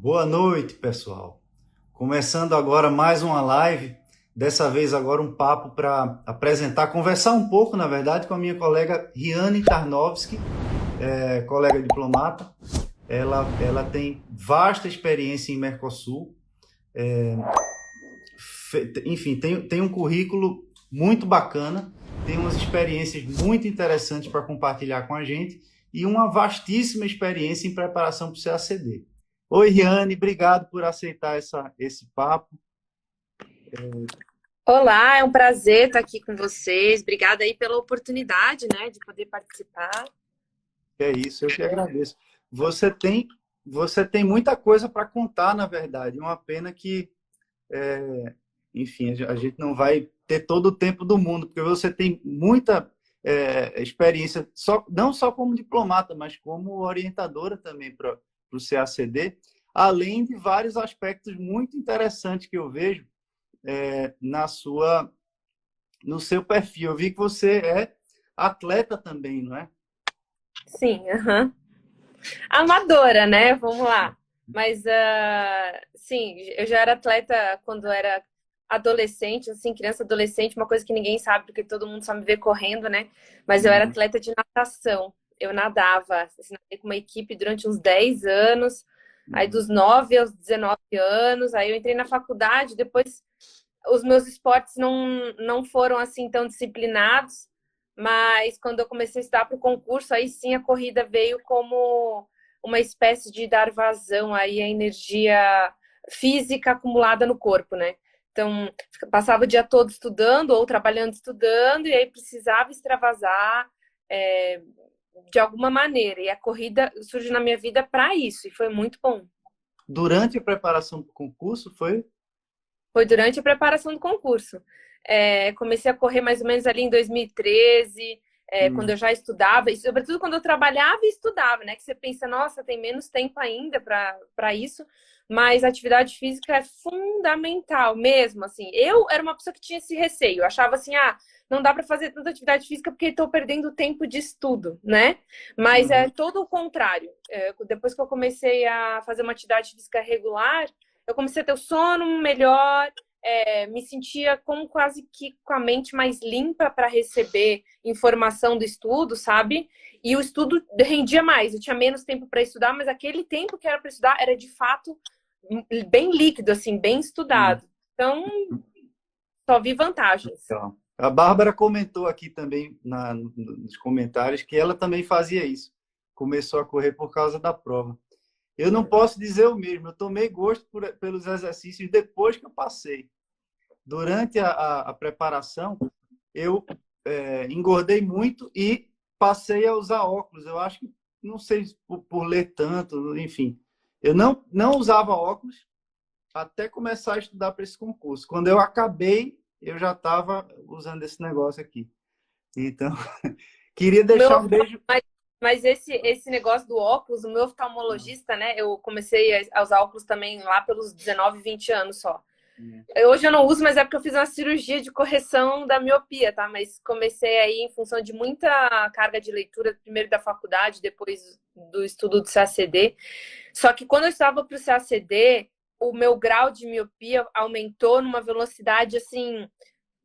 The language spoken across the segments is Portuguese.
Boa noite, pessoal. Começando agora mais uma live, dessa vez agora um papo para apresentar, conversar um pouco, na verdade, com a minha colega Riane Tarnowski, colega diplomata. Ela tem vasta experiência em Mercosul, enfim, tem um currículo muito bacana, tem umas experiências muito interessantes para compartilhar com a gente e uma vastíssima experiência em preparação para o CACD. Oi, Riane, obrigado por aceitar esse papo. Olá, é um prazer estar aqui com vocês. Obrigada aí pela oportunidade, né, de poder participar. É isso, eu que agradeço. Você tem, você tem muita coisa para contar, na verdade. Uma pena que, enfim, a gente não vai ter todo o tempo do mundo, porque você tem muita experiência, não só como diplomata, mas como orientadora também para o CACD, além de vários aspectos muito interessantes que eu vejo na no seu perfil. Eu vi que você é atleta também, não é? Sim, aham. Amadora, né? Vamos lá. Mas, sim, eu já era atleta quando era adolescente, assim, criança, adolescente, uma coisa que ninguém sabe, porque todo mundo só me vê correndo, né? Mas eu era Uhum. atleta de natação. Eu nadava, assim, nadei com uma equipe durante uns 10 anos, aí Uhum. dos 9 aos 19 anos, aí eu entrei na faculdade, depois os meus esportes não foram assim tão disciplinados, mas quando eu comecei a estudar para o concurso, aí sim a corrida veio como uma espécie de dar vazão aí à energia física acumulada no corpo, né? Então, passava o dia todo estudando ou trabalhando estudando, e aí precisava extravasar é, de alguma maneira. E a corrida surgiu na minha vida para isso, e foi muito bom. Durante a preparação para o concurso, foi? Foi durante a preparação do concurso. Comecei a correr mais ou menos ali em 2013, quando Hum. eu já estudava, e sobretudo quando eu trabalhava e estudava, né? Que você pensa, nossa, tem menos tempo ainda para isso, mas a atividade física é fundamental mesmo, assim. Eu era uma pessoa que tinha esse receio, eu achava assim, não dá para fazer tanta atividade física porque estou perdendo tempo de estudo, né? Mas é Uhum. todo o contrário. Depois que eu comecei a fazer uma atividade física regular, eu comecei a ter o sono melhor, me sentia como quase que com a mente mais limpa para receber informação do estudo, sabe? E o estudo rendia mais. Eu tinha menos tempo para estudar, mas aquele tempo que era para estudar era de fato bem líquido, assim, bem Hum. estudado. Então, só vi vantagens. Então, a Bárbara comentou aqui também nos comentários que ela também fazia isso. Começou a correr por causa da prova. Eu não posso dizer o mesmo. Eu tomei gosto pelos exercícios depois que eu passei. Durante a preparação, eu engordei muito e passei a usar óculos. Eu acho que, não sei se por ler tanto, enfim. Eu não usava óculos até começar a estudar para esse concurso. Quando eu acabei, eu já estava usando esse negócio aqui. Então, queria O meu deixar um beijo. Mas esse negócio do óculos, o meu oftalmologista, né? Eu comecei a usar óculos também lá pelos 19, 20 anos só. Hoje eu não uso, mas é porque eu fiz uma cirurgia de correção da miopia, tá? Mas comecei aí em função de muita carga de leitura, primeiro da faculdade, depois do estudo do CACD. Só que quando eu estava para o CACD, o meu grau de miopia aumentou numa velocidade assim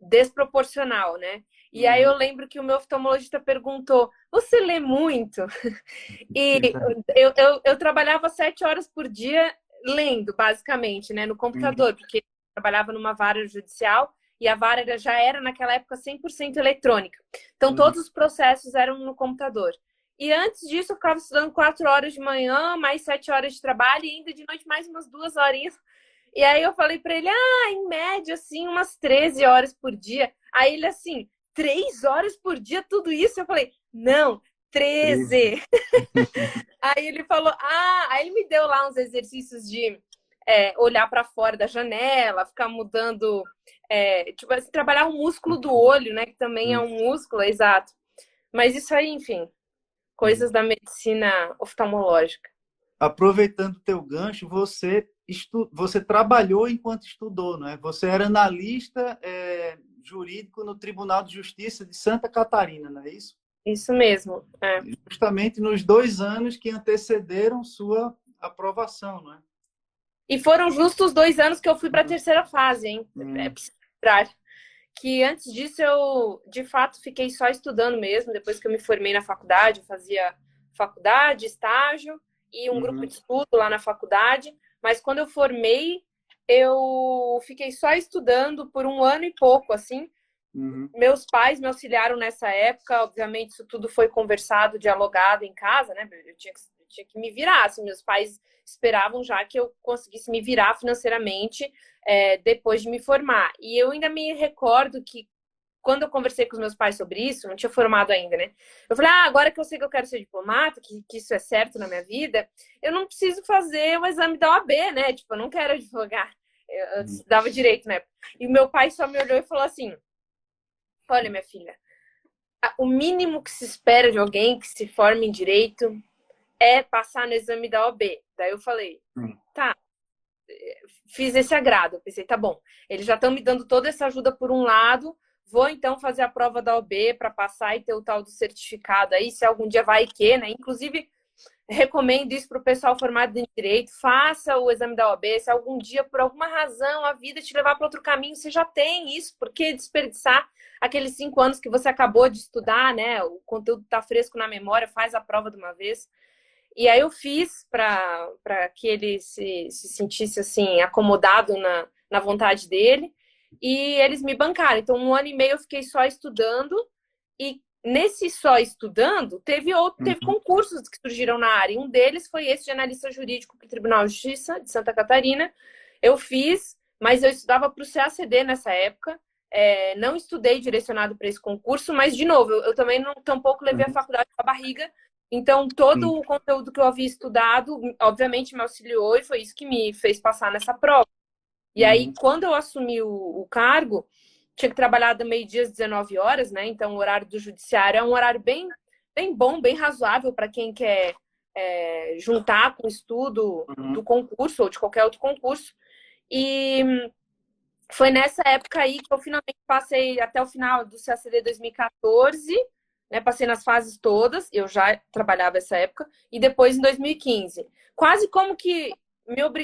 desproporcional, né? E aí eu Uhum. lembro que o meu oftalmologista perguntou: Você lê muito? E Exato. eu trabalhava 7 horas por dia lendo, basicamente, né, no Uhum. computador, porque eu trabalhava numa vara judicial e a vara já era, naquela época, 100% eletrônica. Então, Uhum. todos os processos eram no computador. E antes disso, eu ficava estudando 4 horas de manhã, mais 7 horas de trabalho e ainda de noite mais umas 2 horinhas. E aí eu falei para ele, em média, assim, umas 13 horas por dia. Aí ele, assim, 3 horas por dia, tudo isso? Eu falei, não, 13. 13. Aí ele falou, aí ele me deu lá uns exercícios de olhar para fora da janela, ficar mudando, tipo assim, trabalhar o músculo do olho, né? Que também é Uhum. um músculo, exato. Mas isso aí, enfim, coisas da medicina oftalmológica. Aproveitando o teu gancho, você trabalhou enquanto estudou, não é? Você era analista jurídico no Tribunal de Justiça de Santa Catarina, não é isso? Isso mesmo. Justamente nos 2 anos que antecederam sua aprovação, não é? E foram justos 2 anos que eu fui para a terceira fase, hein? É preciso lembrar que antes disso eu, de fato, fiquei só estudando mesmo. Depois que eu me formei na faculdade, eu fazia faculdade, estágio e um grupo de estudo lá na faculdade. Mas quando eu formei, eu fiquei só estudando por 1 ano e pouco, assim. Meus pais me auxiliaram nessa época. Obviamente, isso tudo foi conversado, dialogado em casa, né? Eu tinha que me virar. Assim, meus pais esperavam já que eu conseguisse me virar financeiramente depois de me formar. E eu ainda me recordo que quando eu conversei com os meus pais sobre isso, não tinha formado ainda, né? Eu falei, agora que eu sei que eu quero ser diplomata, que isso é certo na minha vida, eu não preciso fazer o exame da OAB, né? Tipo, eu não quero advogar. Eu estudava direito, né? E meu pai só me olhou e falou assim, olha, minha filha, o mínimo que se espera de alguém que se forme em direito é passar no exame da OAB. Daí eu falei, tá, fiz esse agrado. Eu pensei, tá bom, eles já estão me dando toda essa ajuda por um lado, vou então fazer a prova da OAB para passar e ter o tal do certificado aí, se algum dia vai que, né? Inclusive, recomendo isso para o pessoal formado em direito, faça o exame da OAB, se algum dia, por alguma razão, a vida te levar para outro caminho, você já tem isso, por que desperdiçar aqueles 5 anos que você acabou de estudar, né? O conteúdo está fresco na memória, faz a prova de uma vez. E aí eu fiz para que ele se sentisse assim, acomodado na vontade dele, e eles me bancaram. Então, 1 ano e meio eu fiquei só estudando, e nesse só estudando, teve concursos que surgiram na área. Um deles foi esse de analista jurídico para o Tribunal de Justiça de Santa Catarina. Eu fiz, mas eu estudava para o CACD nessa época. Não estudei direcionado para esse concurso, mas, de novo, eu também tampouco levei a faculdade com a barriga. Então, todo o conteúdo que eu havia estudado, obviamente, me auxiliou e foi isso que me fez passar nessa prova. E aí, quando eu assumi o cargo, tinha que trabalhar do meio-dia às 19 horas, né? Então, o horário do judiciário é um horário bem, bem bom, bem razoável para quem quer juntar com o estudo do concurso ou de qualquer outro concurso. E foi nessa época aí que eu finalmente passei até o final do CACD 2014, né? Passei nas fases todas, eu já trabalhava essa época, e depois em 2015. Quase como que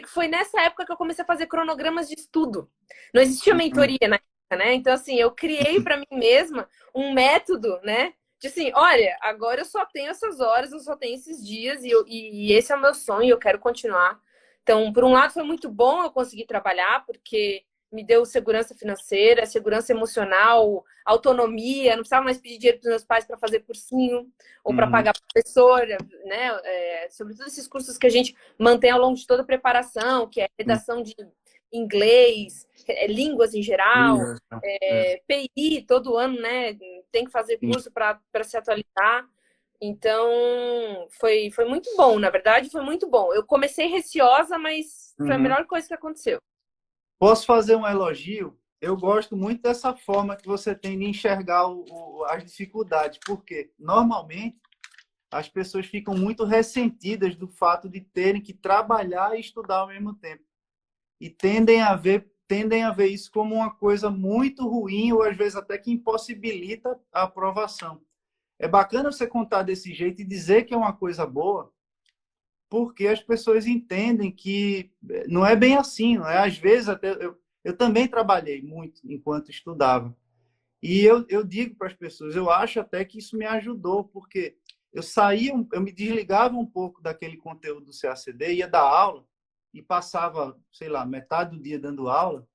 foi nessa época que eu comecei a fazer cronogramas de estudo. Não existia mentoria na época, né? Então, assim, eu criei para mim mesma um método, né? De assim, olha, agora eu só tenho essas horas, eu só tenho esses dias, e esse é o meu sonho, eu quero continuar. Então, por um lado, foi muito bom eu conseguir trabalhar, porque me deu segurança financeira, segurança emocional, autonomia, não precisava mais pedir dinheiro para os meus pais para fazer cursinho ou para pagar professora, né? Sobretudo esses cursos que a gente mantém ao longo de toda a preparação, que é redação de inglês, línguas em geral, PI, todo ano, né? Tem que fazer curso para se atualizar. Então, foi muito bom, na verdade, foi muito bom. Eu comecei receosa, mas foi a melhor coisa que aconteceu. Posso fazer um elogio? Eu gosto muito dessa forma que você tem de enxergar as dificuldades, porque normalmente as pessoas ficam muito ressentidas do fato de terem que trabalhar e estudar ao mesmo tempo. E tendem a ver isso como uma coisa muito ruim, ou às vezes até que impossibilita a aprovação. É bacana você contar desse jeito e dizer que é uma coisa boa, porque as pessoas entendem que não é bem assim, não é? Às vezes, até eu também trabalhei muito enquanto estudava. E eu digo para as pessoas, eu acho até que isso me ajudou, porque eu me desligava um pouco daquele conteúdo do CACD, ia dar aula e passava, sei lá, metade do dia dando aula,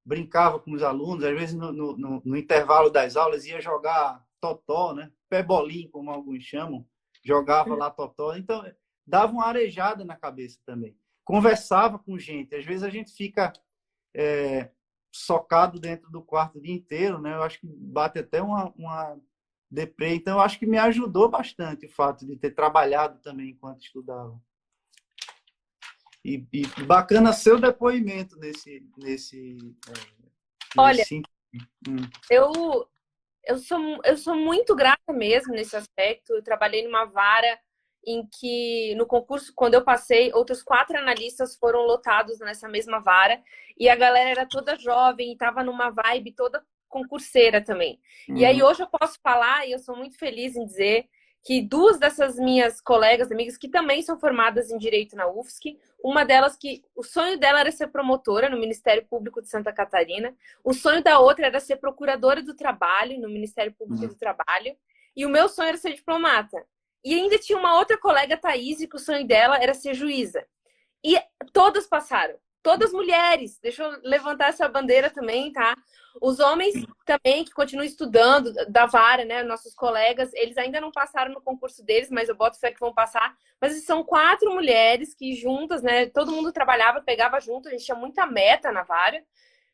brincava com os alunos, às vezes no intervalo das aulas ia jogar totó, né? Pé-bolinho, como alguns chamam, jogava lá totó. Então, dava uma arejada na cabeça também. Conversava com gente. Às vezes a gente fica socado dentro do quarto o dia inteiro, né? Eu acho que bate até uma deprê. Então, eu acho que me ajudou bastante o fato de ter trabalhado também enquanto estudava. E bacana seu depoimento nesse Olha, eu sou muito grata mesmo nesse aspecto. Eu trabalhei numa vara em que, no concurso, quando eu passei, outros 4 analistas foram lotados nessa mesma vara, e a galera era toda jovem e estava numa vibe toda concurseira também. E aí hoje eu posso falar, e eu sou muito feliz em dizer, que duas dessas minhas colegas, amigas, que também são formadas em Direito na UFSC, uma delas que o sonho dela era ser promotora no Ministério Público de Santa Catarina, o sonho da outra era ser procuradora do trabalho no Ministério Público do Trabalho, e o meu sonho era ser diplomata. E ainda tinha uma outra colega, Thaís, que o sonho dela era ser juíza. E todas passaram. Todas mulheres. Deixa eu levantar essa bandeira também, tá? Os homens também, que continuam estudando da vara, né? Nossos colegas, eles ainda não passaram no concurso deles, mas eu boto fé que vão passar. Mas são 4 mulheres que juntas, né? Todo mundo trabalhava, pegava junto. A gente tinha muita meta na vara.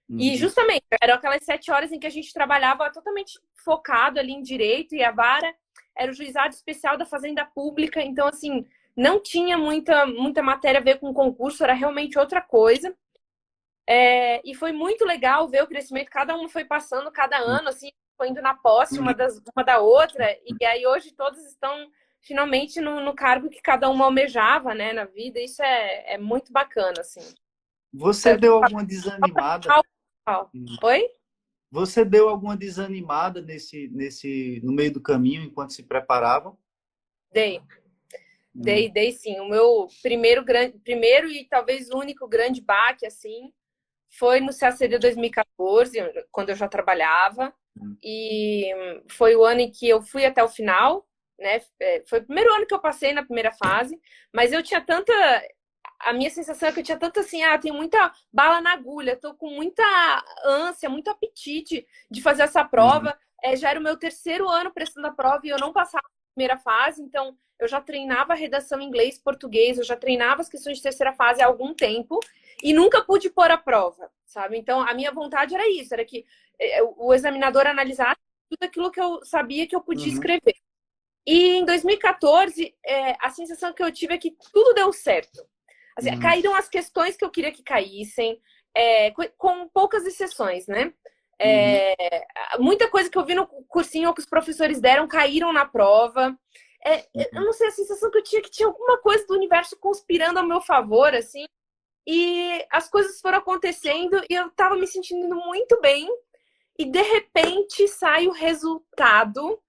E justamente, eram aquelas 7 horas em que a gente trabalhava totalmente focado ali em direito. E a vara era o juizado especial da Fazenda Pública. Então, assim, não tinha muita matéria a ver com concurso, era realmente outra coisa. E foi muito legal ver o crescimento, cada uma foi passando cada ano, assim, foi indo na posse uma da outra, e aí hoje todas estão finalmente no cargo que cada uma almejava, né, na vida. Isso é muito bacana, assim. Você deu alguma desanimada? Oi? Você deu alguma desanimada no meio do caminho, enquanto se preparava? Dei sim. O meu primeiro e talvez único grande baque, assim, foi no CACD 2014, quando eu já trabalhava. E foi o ano em que eu fui até o final, né? Foi o primeiro ano que eu passei na primeira fase, mas eu tinha tanta... A minha sensação é que eu tinha tanto assim, tem muita bala na agulha, tô com muita ânsia, muito apetite de fazer essa prova. Já era o meu 3º ano prestando a prova e eu não passava na primeira fase, então eu já treinava redação em inglês, português, eu já treinava as questões de terceira fase há algum tempo e nunca pude pôr a prova, sabe? Então a minha vontade era isso, era que o examinador analisasse tudo aquilo que eu sabia que eu podia escrever. E em 2014, a sensação que eu tive é que tudo deu certo. Assim, caíram as questões que eu queria que caíssem, com poucas exceções, né? Muita coisa que eu vi no cursinho ou que os professores deram caíram na prova. Eu não sei, a sensação que eu tinha que tinha alguma coisa do universo conspirando ao meu favor, assim. E as coisas foram acontecendo e eu tava me sentindo muito bem. E de repente sai o resultado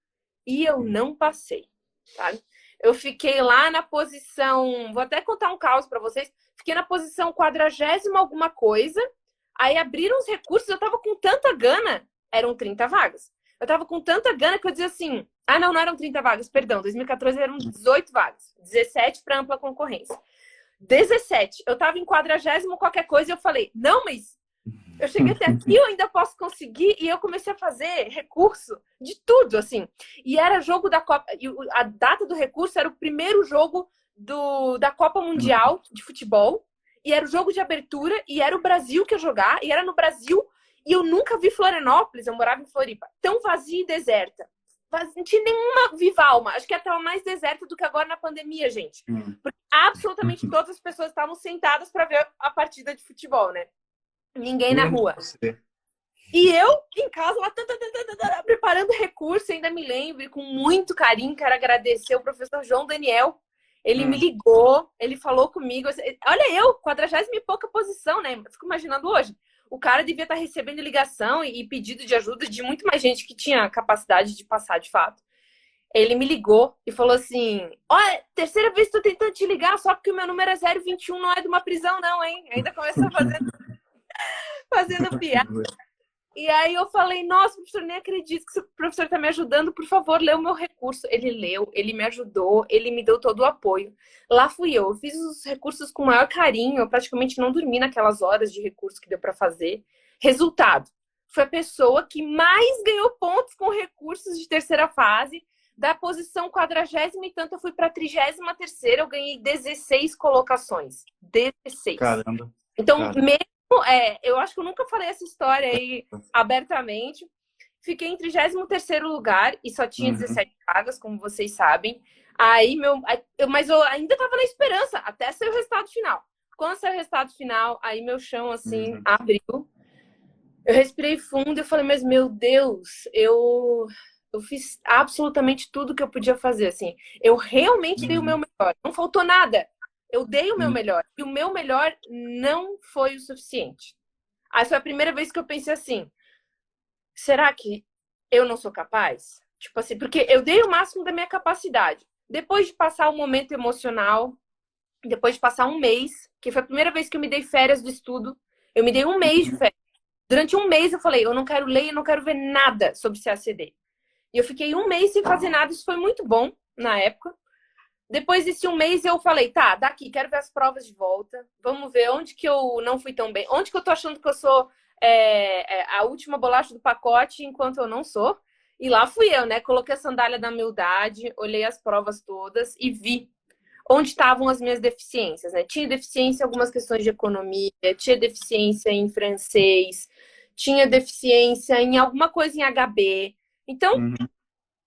e eu não passei, sabe? Eu fiquei lá na posição... Vou até contar um caos para vocês. Fiquei na posição 40ª alguma coisa. Aí abriram os recursos. Eu tava com tanta gana. Eram 30 vagas. Eu tava com tanta gana que eu dizia assim... não eram 30 vagas, perdão. 2014 eram 18 vagas. 17 para ampla concorrência. 17. Eu tava em 40º qualquer coisa e eu falei... Não, mas... Eu cheguei até aqui, eu ainda posso conseguir. E eu comecei a fazer recurso de tudo, assim. E era jogo da Copa. E a data do recurso era o primeiro jogo da Copa Mundial de Futebol. E era o jogo de abertura. E era o Brasil que ia jogar. E era no Brasil. E eu nunca vi Florianópolis, eu morava em Floripa, tão vazia e deserta. Não tinha nenhuma viva alma. Acho que até mais deserta do que agora na pandemia, gente. Porque absolutamente todas as pessoas estavam sentadas para ver a partida de futebol, né? Ninguém na rua. E eu, em casa, lá, preparando recurso, ainda me lembro, e com muito carinho, quero agradecer o professor João Daniel. Ele me ligou, ele falou comigo. Olha eu, 40ª e pouca posição, né? Fico imaginando hoje. O cara devia estar recebendo ligação e pedido de ajuda de muito mais gente que tinha capacidade de passar, de fato. Ele me ligou e falou assim: olha, 3ª vez que tô tentando te ligar, só porque o meu número é 021, não é de uma prisão, não, hein? Ainda começou fazendo piada. E aí eu falei, nossa, professor, nem acredito que o professor está me ajudando, por favor, lê o meu recurso. Ele leu, ele me ajudou, ele me deu todo o apoio. Lá fui eu fiz os recursos com o maior carinho, eu praticamente não dormi naquelas horas de recurso que deu para fazer. Resultado, foi a pessoa que mais ganhou pontos com recursos de terceira fase. Da posição 40ª e tanto, eu fui para a 33ª, eu ganhei 16 colocações. 16. Caramba. Então, eu acho que eu nunca falei essa história aí abertamente. Fiquei em 33º lugar e só tinha 17 vagas, como vocês sabem. Mas eu ainda estava na esperança, até sair o resultado final. Quando saiu o resultado final, aí meu chão, assim, abriu. Eu respirei fundo e falei, mas meu Deus, eu fiz absolutamente tudo que eu podia fazer, assim. Eu realmente dei o meu melhor. Não faltou nada. Eu dei o meu melhor. E o meu melhor não foi o suficiente. Aí foi a primeira vez que eu pensei assim, será que eu não sou capaz? Tipo assim, porque eu dei o máximo da minha capacidade. Depois de passar o momento emocional, depois de passar um mês, que foi a primeira vez que eu me dei férias do estudo, eu me dei um mês de férias. Durante um mês eu falei, eu não quero ler, eu não quero ver nada sobre CACD. E eu fiquei um mês sem fazer nada, isso foi muito bom na época. Depois desse um mês eu falei, tá, daqui, quero ver as provas de volta. Vamos ver onde que eu não fui tão bem. Onde que eu tô achando que eu sou a última bolacha do pacote, enquanto eu não sou. E lá fui eu, né? Coloquei a sandália da humildade, olhei as provas todas e vi onde estavam as minhas deficiências, né? Tinha deficiência em algumas questões de economia, tinha deficiência em francês, tinha deficiência em alguma coisa em HB. Então, Uhum.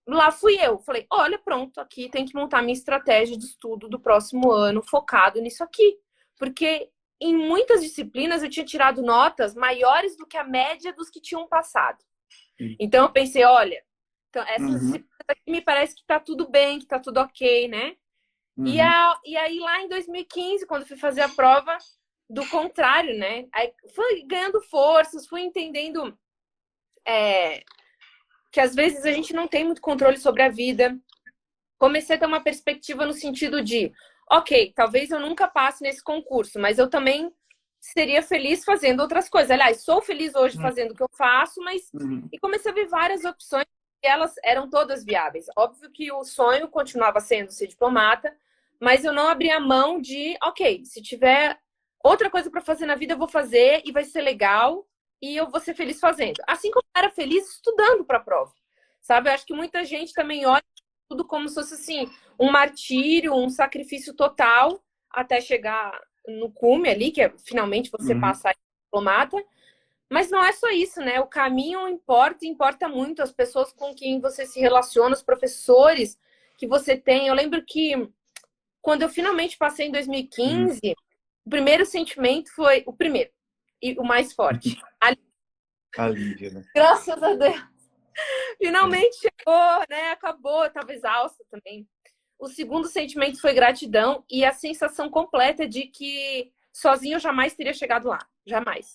lá fui eu. Falei, olha, pronto, aqui tem que montar minha estratégia de estudo do próximo ano focado nisso aqui. Porque em muitas disciplinas eu tinha tirado notas maiores do que a média dos que tinham passado. Então eu pensei, olha, então, essas disciplinas aqui me parece que tá tudo bem, que tá tudo ok, né? E aí lá em 2015, quando fui fazer a prova, do contrário, né? Aí fui ganhando forças, fui entendendo que às vezes a gente não tem muito controle sobre a vida. Comecei a ter uma perspectiva no sentido de, ok, talvez eu nunca passe nesse concurso, mas eu também seria feliz fazendo outras coisas. Aliás, sou feliz hoje fazendo o que eu faço, mas... E comecei a ver várias opções e elas eram todas viáveis. Óbvio que o sonho continuava sendo ser diplomata, mas eu não abria mão de, ok, se tiver outra coisa para fazer na vida, eu vou fazer e vai ser legal e eu vou ser feliz fazendo. Assim como eu era feliz estudando para a prova. Sabe? Eu acho que muita gente também olha tudo como se fosse assim, um martírio, um sacrifício total até chegar no cume ali, que é finalmente você passar em diplomata. Mas não é só isso, né? O caminho importa, importa muito as pessoas com quem você se relaciona, os professores que você tem. Eu lembro que quando eu finalmente passei em 2015, o primeiro sentimento foi o primeiro e o mais forte. Alívio, né? Graças a Deus. Finalmente chegou, né? Acabou, eu estava exausta também. O segundo sentimento foi gratidão e a sensação completa de que sozinho eu jamais teria chegado lá. Jamais.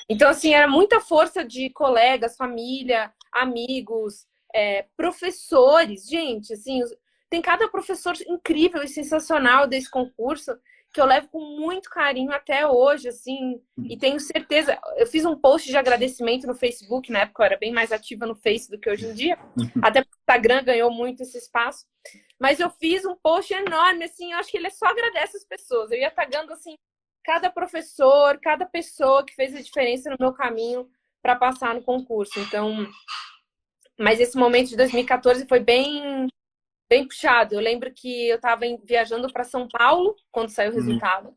Então, assim, era muita força de colegas, família, amigos, professores. Gente, assim, tem cada professor incrível e sensacional desse concurso que eu levo com muito carinho até hoje, assim, e tenho certeza. Eu fiz um post de agradecimento no Facebook, na época eu era bem mais ativa no Face do que hoje em dia, até porque o Instagram ganhou muito esse espaço. Mas eu fiz um post enorme, assim, eu acho que ele só agradece as pessoas. Eu ia tagando, assim, cada professor, cada pessoa que fez a diferença no meu caminho para passar no concurso. Então, mas esse momento de 2014 foi bem puxado. Eu lembro que eu estava viajando para São Paulo, quando saiu o resultado,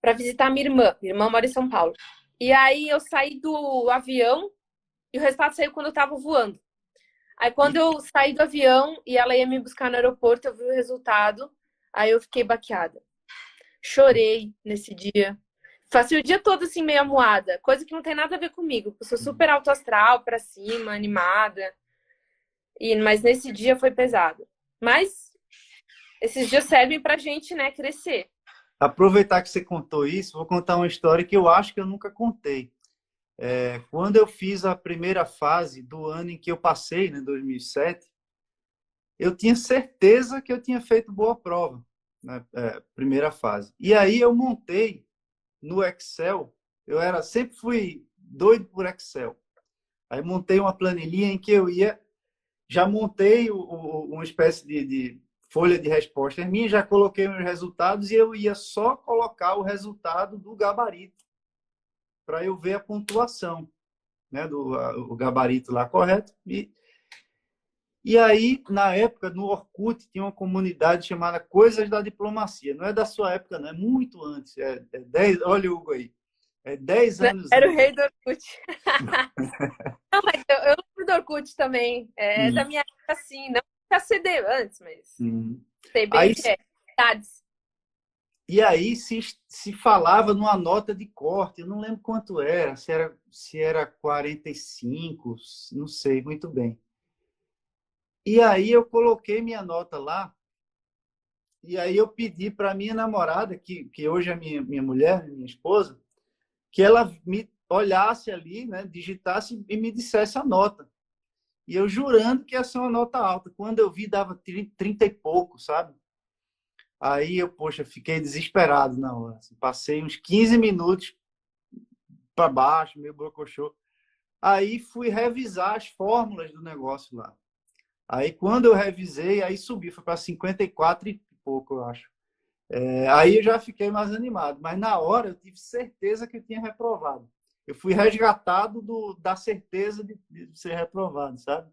para visitar minha irmã. Minha irmã mora em São Paulo. E aí eu saí do avião e o resultado saiu quando eu estava voando. Aí quando eu saí do avião e ela ia me buscar no aeroporto, eu vi o resultado, aí eu fiquei baqueada. Chorei nesse dia. Passei o dia todo assim meio amuada, coisa que não tem nada a ver comigo. Eu sou super alto astral, pra cima, animada. Mas nesse dia foi pesado. Mas esses dias servem pra gente, né, crescer. Aproveitar que você contou isso, vou contar uma história que eu acho que eu nunca contei. Quando eu fiz a primeira fase do ano em que eu passei, né, 2007, eu tinha certeza que eu tinha feito boa prova, né, primeira fase. E aí eu montei no Excel, sempre fui doido por Excel. Aí montei uma planilhinha em que já montei uma espécie de folha de respostas minha, já coloquei os resultados e eu ia só colocar o resultado do gabarito para eu ver a pontuação, né, o gabarito lá correto. E aí, na época, no Orkut, tinha uma comunidade chamada Coisas da Diplomacia. Não é da sua época, não, é muito antes. 10, olha o Hugo aí. 10 anos Era o antes. rei do Orkut. Não, mas eu lembro do Orkut também. É da minha época, assim, não da CD antes, mas sei bem Aí, o que é. e aí se falava numa nota de corte, eu não lembro quanto era, se era 45, não sei muito bem. E aí eu coloquei minha nota lá, e aí eu pedi para minha namorada, que hoje é minha mulher, minha esposa, que ela me olhasse ali, né, digitasse e me dissesse a nota. E eu jurando que ia ser uma nota alta. Quando eu vi, dava 30 e pouco, sabe? Aí eu, poxa, fiquei desesperado na hora. Assim, passei uns 15 minutos para baixo, meio brocochô. Aí fui revisar as fórmulas do negócio lá. Aí quando eu revisei, aí subi, foi para 54 e pouco, eu acho. Aí eu já fiquei mais animado. Mas na hora eu tive certeza que eu tinha reprovado. Eu fui resgatado da certeza de ser reprovado, sabe?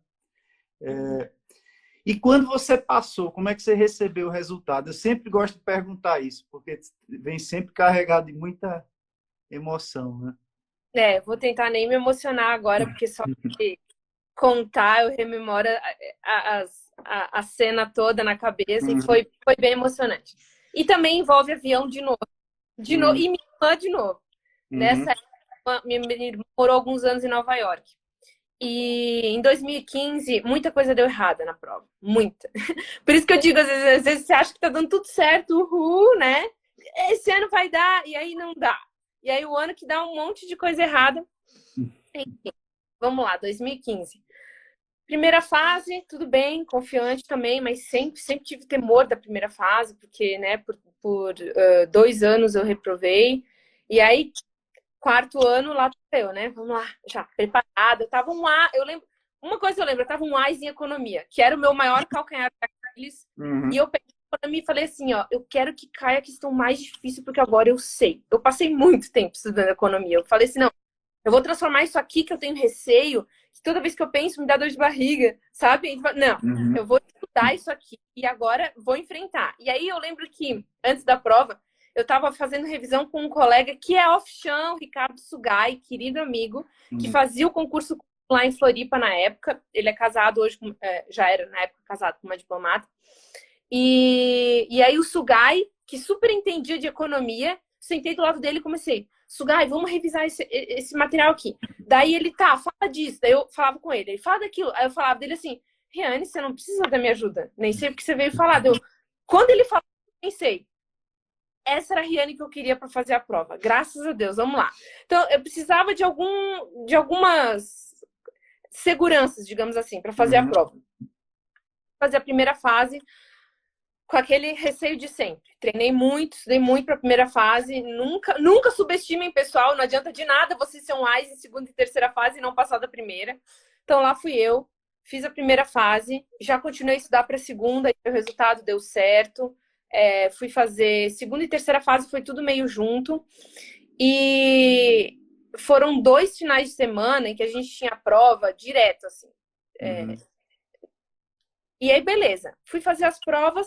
E quando você passou, como é que você recebeu o resultado? Eu sempre gosto de perguntar isso, porque vem sempre carregado de muita emoção, né? Vou tentar nem me emocionar agora, porque só de contar eu rememoro a cena toda na cabeça e foi bem emocionante. E também envolve avião de novo. E minha irmã de novo. Nessa época, minha irmã morou alguns anos em Nova York. E em 2015, muita coisa deu errada na prova. Muita. Por isso que eu digo, às vezes você acha que tá dando tudo certo, uhul, né? Esse ano vai dar, e aí não dá. E aí o ano que dá um monte de coisa errada. Enfim, vamos lá, 2015. Primeira fase, tudo bem, confiante também, mas sempre tive temor da primeira fase, porque, né, por 2 anos eu reprovei. E aí, quarto ano, lá eu, né? Vamos lá, já preparada. Eu tava eu lembro, uma coisa eu lembro, eu tava um Ás em economia, que era o meu maior calcanhar daqueles. E eu peguei economia e falei assim, ó, eu quero que caia a questão mais difícil, porque agora eu sei. Eu passei muito tempo estudando economia. Eu falei assim, não, eu vou transformar isso aqui que eu tenho receio, que toda vez que eu penso me dá dor de barriga, sabe? Não, eu vou estudar isso aqui e agora vou enfrentar. E aí eu lembro que, antes da prova, eu estava fazendo revisão com um colega que é off-chão, Ricardo Sugai, querido amigo, que fazia o concurso lá em Floripa na época. Ele é casado hoje, já era na época casado com uma diplomata. E aí o Sugai, que super entendia de economia, sentei do lado dele e comecei, Sugai, vamos revisar esse material aqui. Daí ele, tá, fala disso. Daí eu falava com ele fala daquilo. Aí eu falava dele assim, Riane, você não precisa da minha ajuda. Nem sei o que você veio falar. Quando ele falou, eu pensei, essa era a Riane que eu queria para fazer a prova. Graças a Deus, vamos lá. Então, eu precisava de algumas seguranças, digamos assim, para fazer a prova. Fazer a primeira fase com aquele receio de sempre. Treinei muito, estudei muito para a primeira fase. Nunca subestimem, pessoal. Não adianta de nada você ser um AIS em segunda e terceira fase e não passar da primeira. Então, lá fui eu. Fiz a primeira fase. Já continuei a estudar para a segunda e o resultado deu certo. Fui fazer segunda e terceira fase, foi tudo meio junto. E foram 2 finais de semana em que a gente tinha prova direto, assim. E aí, beleza. Fui fazer as provas.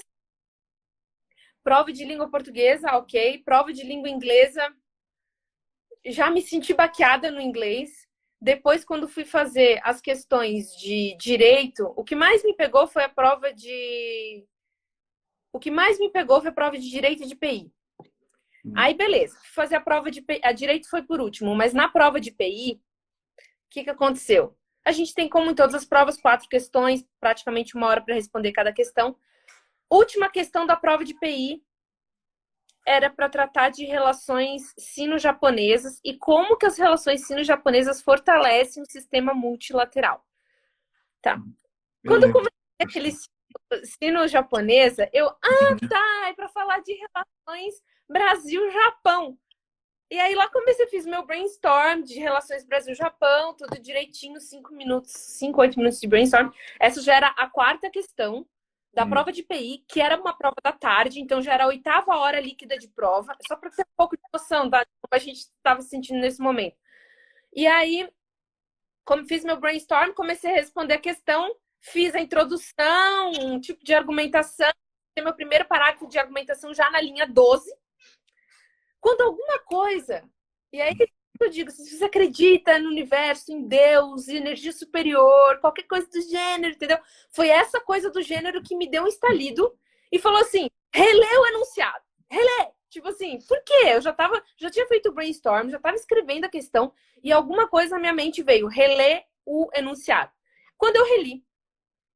Prova de língua portuguesa, ok. Prova de língua inglesa, já me senti baqueada no inglês. Depois, quando fui fazer as questões de direito, o que mais me pegou foi a prova de... O que mais me pegou foi a prova de direito e de PI. Aí, beleza. Fui fazer a prova de PI. A direito foi por último, mas na prova de PI, o que aconteceu? A gente tem, como em todas as provas, 4 questões, praticamente 1 hora para responder cada questão. Última questão da prova de PI era para tratar de relações sino-japonesas e como que as relações sino-japonesas fortalecem o sistema multilateral. Tá. Quando eu comecei aquele sino-japonesa, tá, é para falar de relações Brasil-Japão. E aí lá comecei, fiz meu brainstorm de relações Brasil-Japão, tudo direitinho, 5, 8 minutos de brainstorm. Essa já era a 4ª questão da prova de PI, que era uma prova da tarde, então já era a 8ª hora líquida de prova, só para ter um pouco de noção da como a gente estava sentindo nesse momento. E aí, como fiz meu brainstorm, comecei a responder a questão, fiz a introdução, um tipo de argumentação, meu primeiro parágrafo de argumentação já na linha 12. Quando alguma coisa, e aí eu digo, se você acredita no universo, em Deus, em energia superior, qualquer coisa do gênero, entendeu? Foi essa coisa do gênero que me deu um estalido e falou assim, relê o enunciado, relê. Tipo assim, por quê? Eu já tinha feito o brainstorm, já estava escrevendo a questão e alguma coisa na minha mente veio, relê o enunciado. Quando eu reli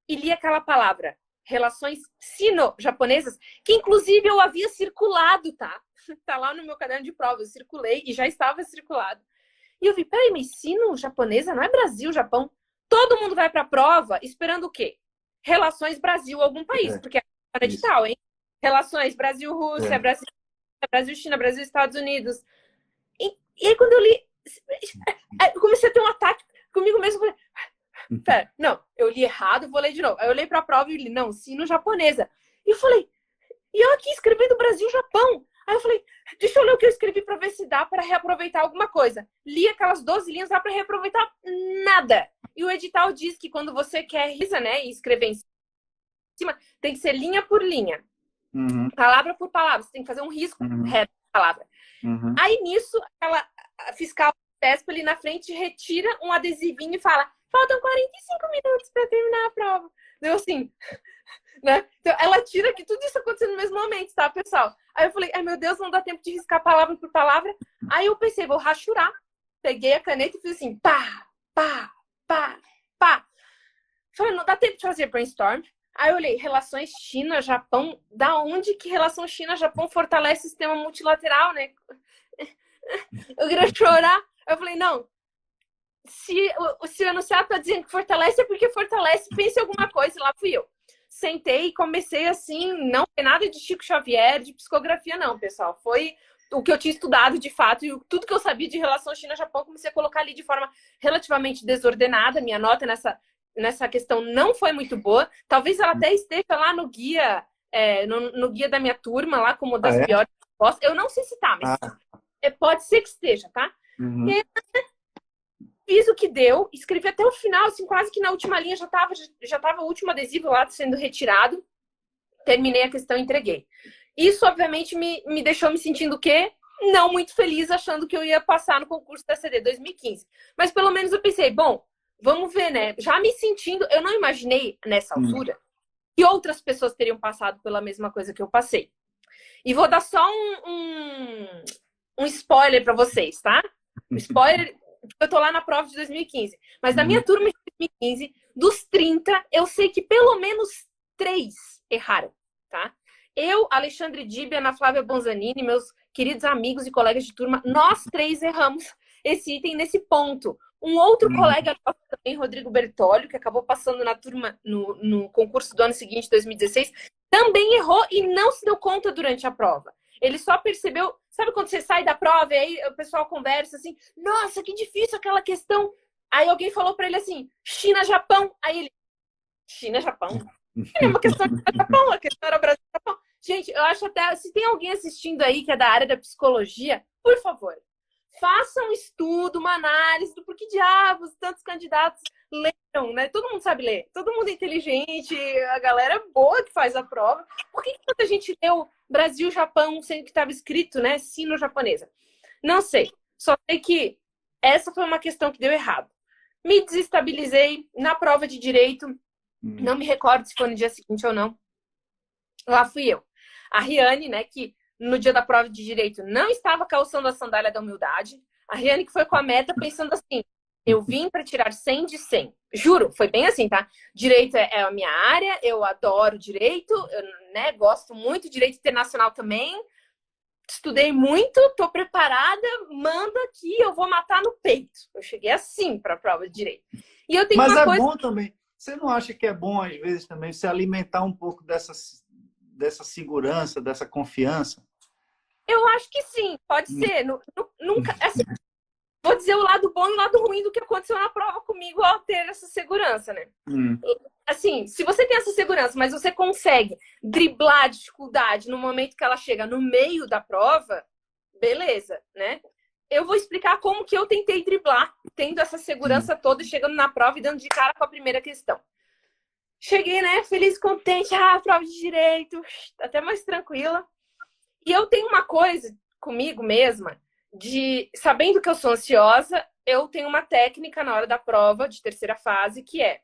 e li aquela palavra, relações sino-japonesas, que inclusive eu havia circulado, tá? Tá lá no meu caderno de prova, eu circulei e já estava circulado. E eu vi, peraí, mas sino-japonesa não é Brasil, Japão? todo mundo vai para a prova esperando o quê? Relações Brasil algum país, porque é edital, hein? Relações Brasil-Rússia, Brasil-China, Brasil-Estados Unidos. E aí, quando eu li, eu comecei a ter um ataque comigo mesmo. Falei, pera, não, eu li errado, vou ler de novo. Aí eu olhei para a prova e li, não, sino-japonesa. E eu falei, e eu aqui escrevendo Brasil-Japão. Aí eu falei, deixa eu ler o que eu escrevi para ver se dá para reaproveitar alguma coisa. Li aquelas 12 linhas, dá para reaproveitar nada. E o edital diz que quando você quer né, e escrever em cima, tem que ser linha por linha. Palavra por palavra. Você tem que fazer um risco reto da palavra. Aí nisso, aquela fiscal TESP ali na frente retira um adesivinho e fala, faltam 45 minutos para terminar a prova. Deu assim, né? Então, ela tira que tudo isso acontecendo no mesmo momento, tá, pessoal? Aí eu falei, ai meu Deus, não dá tempo de riscar palavra por palavra. Aí eu pensei, vou rachurar. Peguei a caneta e fiz assim, pá, pá, pá, pá. Falei, não dá tempo de fazer brainstorm. Aí eu olhei, relações China-Japão, da onde que relação China-Japão fortalece o sistema multilateral, né? Eu queria chorar. Eu falei, não, se o enunciado tá dizendo que fortalece, é porque fortalece, pense em alguma coisa, e lá fui eu. Sentei e comecei assim, não foi nada de Chico Xavier, de psicografia não, pessoal. Foi o que eu tinha estudado de fato e tudo que eu sabia de relação China-Japão, comecei a colocar ali de forma relativamente desordenada. Minha nota nessa questão não foi muito boa. Talvez ela até esteja lá no guia, no guia da minha turma, lá como das piores respostas. Eu não sei se tá, mas pode ser que esteja, tá? E aí, fiz o que deu, escrevi até o final, assim, quase que na última linha já tava o último adesivo lá sendo retirado. Terminei a questão e entreguei. Isso, obviamente, me deixou me sentindo o quê? Não muito feliz, achando que eu ia passar no concurso da CD 2015. Mas pelo menos eu pensei, bom, vamos ver, né? Já me sentindo, eu não imaginei nessa altura que outras pessoas teriam passado pela mesma coisa que eu passei. E vou dar só um spoiler para vocês, tá? Um spoiler, eu tô lá na prova de 2015. Mas da minha turma de 2015, dos 30, eu sei que pelo menos 3 erraram, tá? Eu, Alexandre Dib, Ana Flávia Bonzanini, meus queridos amigos e colegas de turma, nós 3 erramos esse item nesse ponto. Um outro colega também, Rodrigo Bertolli, que acabou passando na turma no concurso do ano seguinte, 2016, também errou e não se deu conta durante a prova. Ele só percebeu, sabe quando você sai da prova e aí o pessoal conversa assim, nossa, que difícil aquela questão. Aí alguém falou para ele assim, China-Japão. Aí ele, China-Japão? É uma questão de Japão, a questão era Brasil-Japão. Gente, eu acho até, se tem alguém assistindo aí que é da área da psicologia, por favor, faça um estudo, uma análise do porquê diabos tantos candidatos leram, né? Todo mundo sabe ler, todo mundo é inteligente, a galera boa que faz a prova. Por que tanta gente leu Brasil-Japão sendo que estava escrito, né, sino-japonesa? Não sei, só sei que essa foi uma questão que deu errado. Me desestabilizei na prova de direito, não me recordo se foi no dia seguinte ou não. Lá fui eu. A Riane, né, que no dia da prova de direito não estava calçando a sandália da humildade. A Riane que foi com a meta pensando assim, eu vim para tirar 100 de 100. Juro, foi bem assim, tá? Direito é a minha área, eu adoro direito, eu, né, gosto muito de direito internacional também. Estudei muito, tô preparada, manda que eu vou matar no peito. Eu cheguei assim para a prova de direito. E eu tenho uma coisa... bom também. Você não acha que é bom, às vezes, também se alimentar um pouco dessa segurança, dessa confiança? Eu acho que sim, pode ser. Nunca, assim, vou dizer o lado bom e o lado ruim do que aconteceu na prova comigo ao ter essa segurança, né? Assim, se você tem essa segurança, mas você consegue driblar a dificuldade no momento que ela chega no meio da prova, beleza, né? Eu vou explicar como que eu tentei driblar, tendo essa segurança toda, chegando na prova e dando de cara com a primeira questão. Cheguei, né, feliz, contente, prova de direito, até mais tranquila. E eu tenho uma coisa comigo mesma, sabendo que eu sou ansiosa, eu tenho uma técnica na hora da prova de terceira fase, que é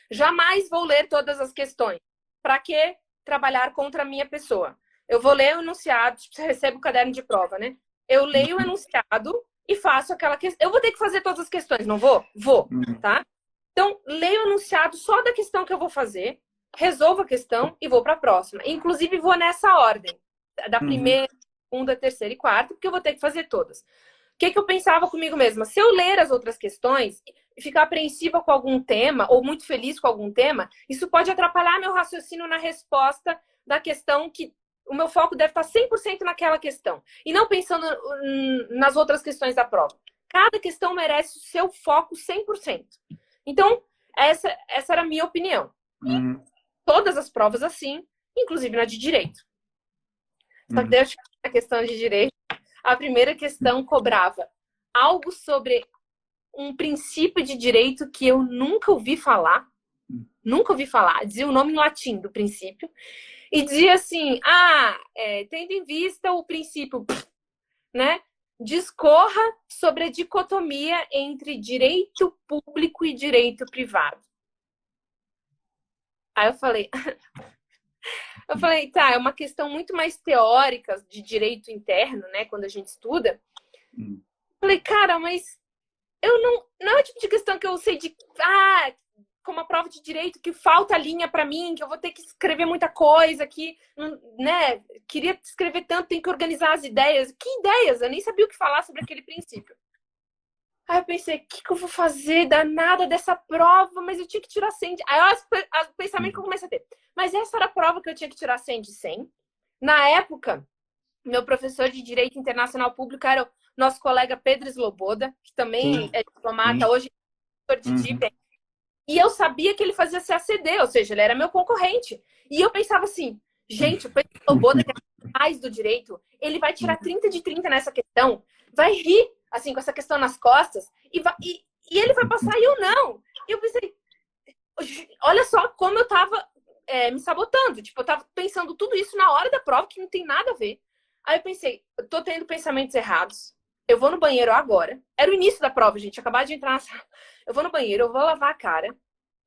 jamais vou ler todas as questões. Para que trabalhar contra a minha pessoa? Eu vou ler o enunciado, tipo, você recebe o caderno de prova, né? Eu leio o enunciado e faço aquela questão. Eu vou ter que fazer todas as questões, não vou? Vou, tá? Então, leio o enunciado só da questão que eu vou fazer, resolvo a questão e vou para a próxima. Inclusive, vou nessa ordem, da primeira, segunda, terceira e quarta, porque eu vou ter que fazer todas. O que eu pensava comigo mesma? Se eu ler as outras questões, ficar apreensiva com algum tema ou muito feliz com algum tema, isso pode atrapalhar meu raciocínio na resposta da questão que o meu foco deve estar 100% naquela questão e não pensando nas outras questões da prova. Cada questão merece o seu foco 100%. Então, essa era a minha opinião. Uhum. Todas as provas assim, inclusive na de direito. Só que daí eu cheguei na questão de direito, a primeira questão cobrava algo sobre um princípio de direito que eu nunca ouvi falar. Nunca ouvi falar. Dizia o nome em latim do princípio. E dizia assim, tendo em vista o princípio, né? Discorra sobre a dicotomia entre direito público e direito privado. Aí eu falei, tá, é uma questão muito mais teórica de direito interno, né? Quando a gente estuda. Falei, cara, mas eu não é o tipo de questão que eu sei como a prova de direito, que falta linha para mim, que eu vou ter que escrever muita coisa, que, né, queria escrever tanto, tem que organizar as ideias. Que ideias? Eu nem sabia o que falar sobre aquele princípio. Aí eu pensei, o que eu vou fazer danada dessa prova? Mas eu tinha que tirar 100 de... Aí o pensamento que eu comecei a ter. Mas essa era a prova que eu tinha que tirar 100 de 100. Na época, meu professor de Direito Internacional Público era o nosso colega Pedro Sloboda, que também é diplomata, hoje é professor de DIP. E eu sabia que ele fazia CACD, ou seja, ele era meu concorrente. E eu pensava assim, gente, o Pedro Sloboda, que é mais do direito, ele vai tirar 30 de 30 nessa questão, vai rir, assim, com essa questão nas costas, e ele vai passar e eu não. E eu pensei, olha só como eu tava me sabotando. Tipo, eu tava pensando tudo isso na hora da prova, que não tem nada a ver. Aí eu pensei, eu tô tendo pensamentos errados. Eu vou no banheiro agora. Era o início da prova, gente. Acabar de entrar na sala. Eu vou no banheiro, eu vou lavar a cara.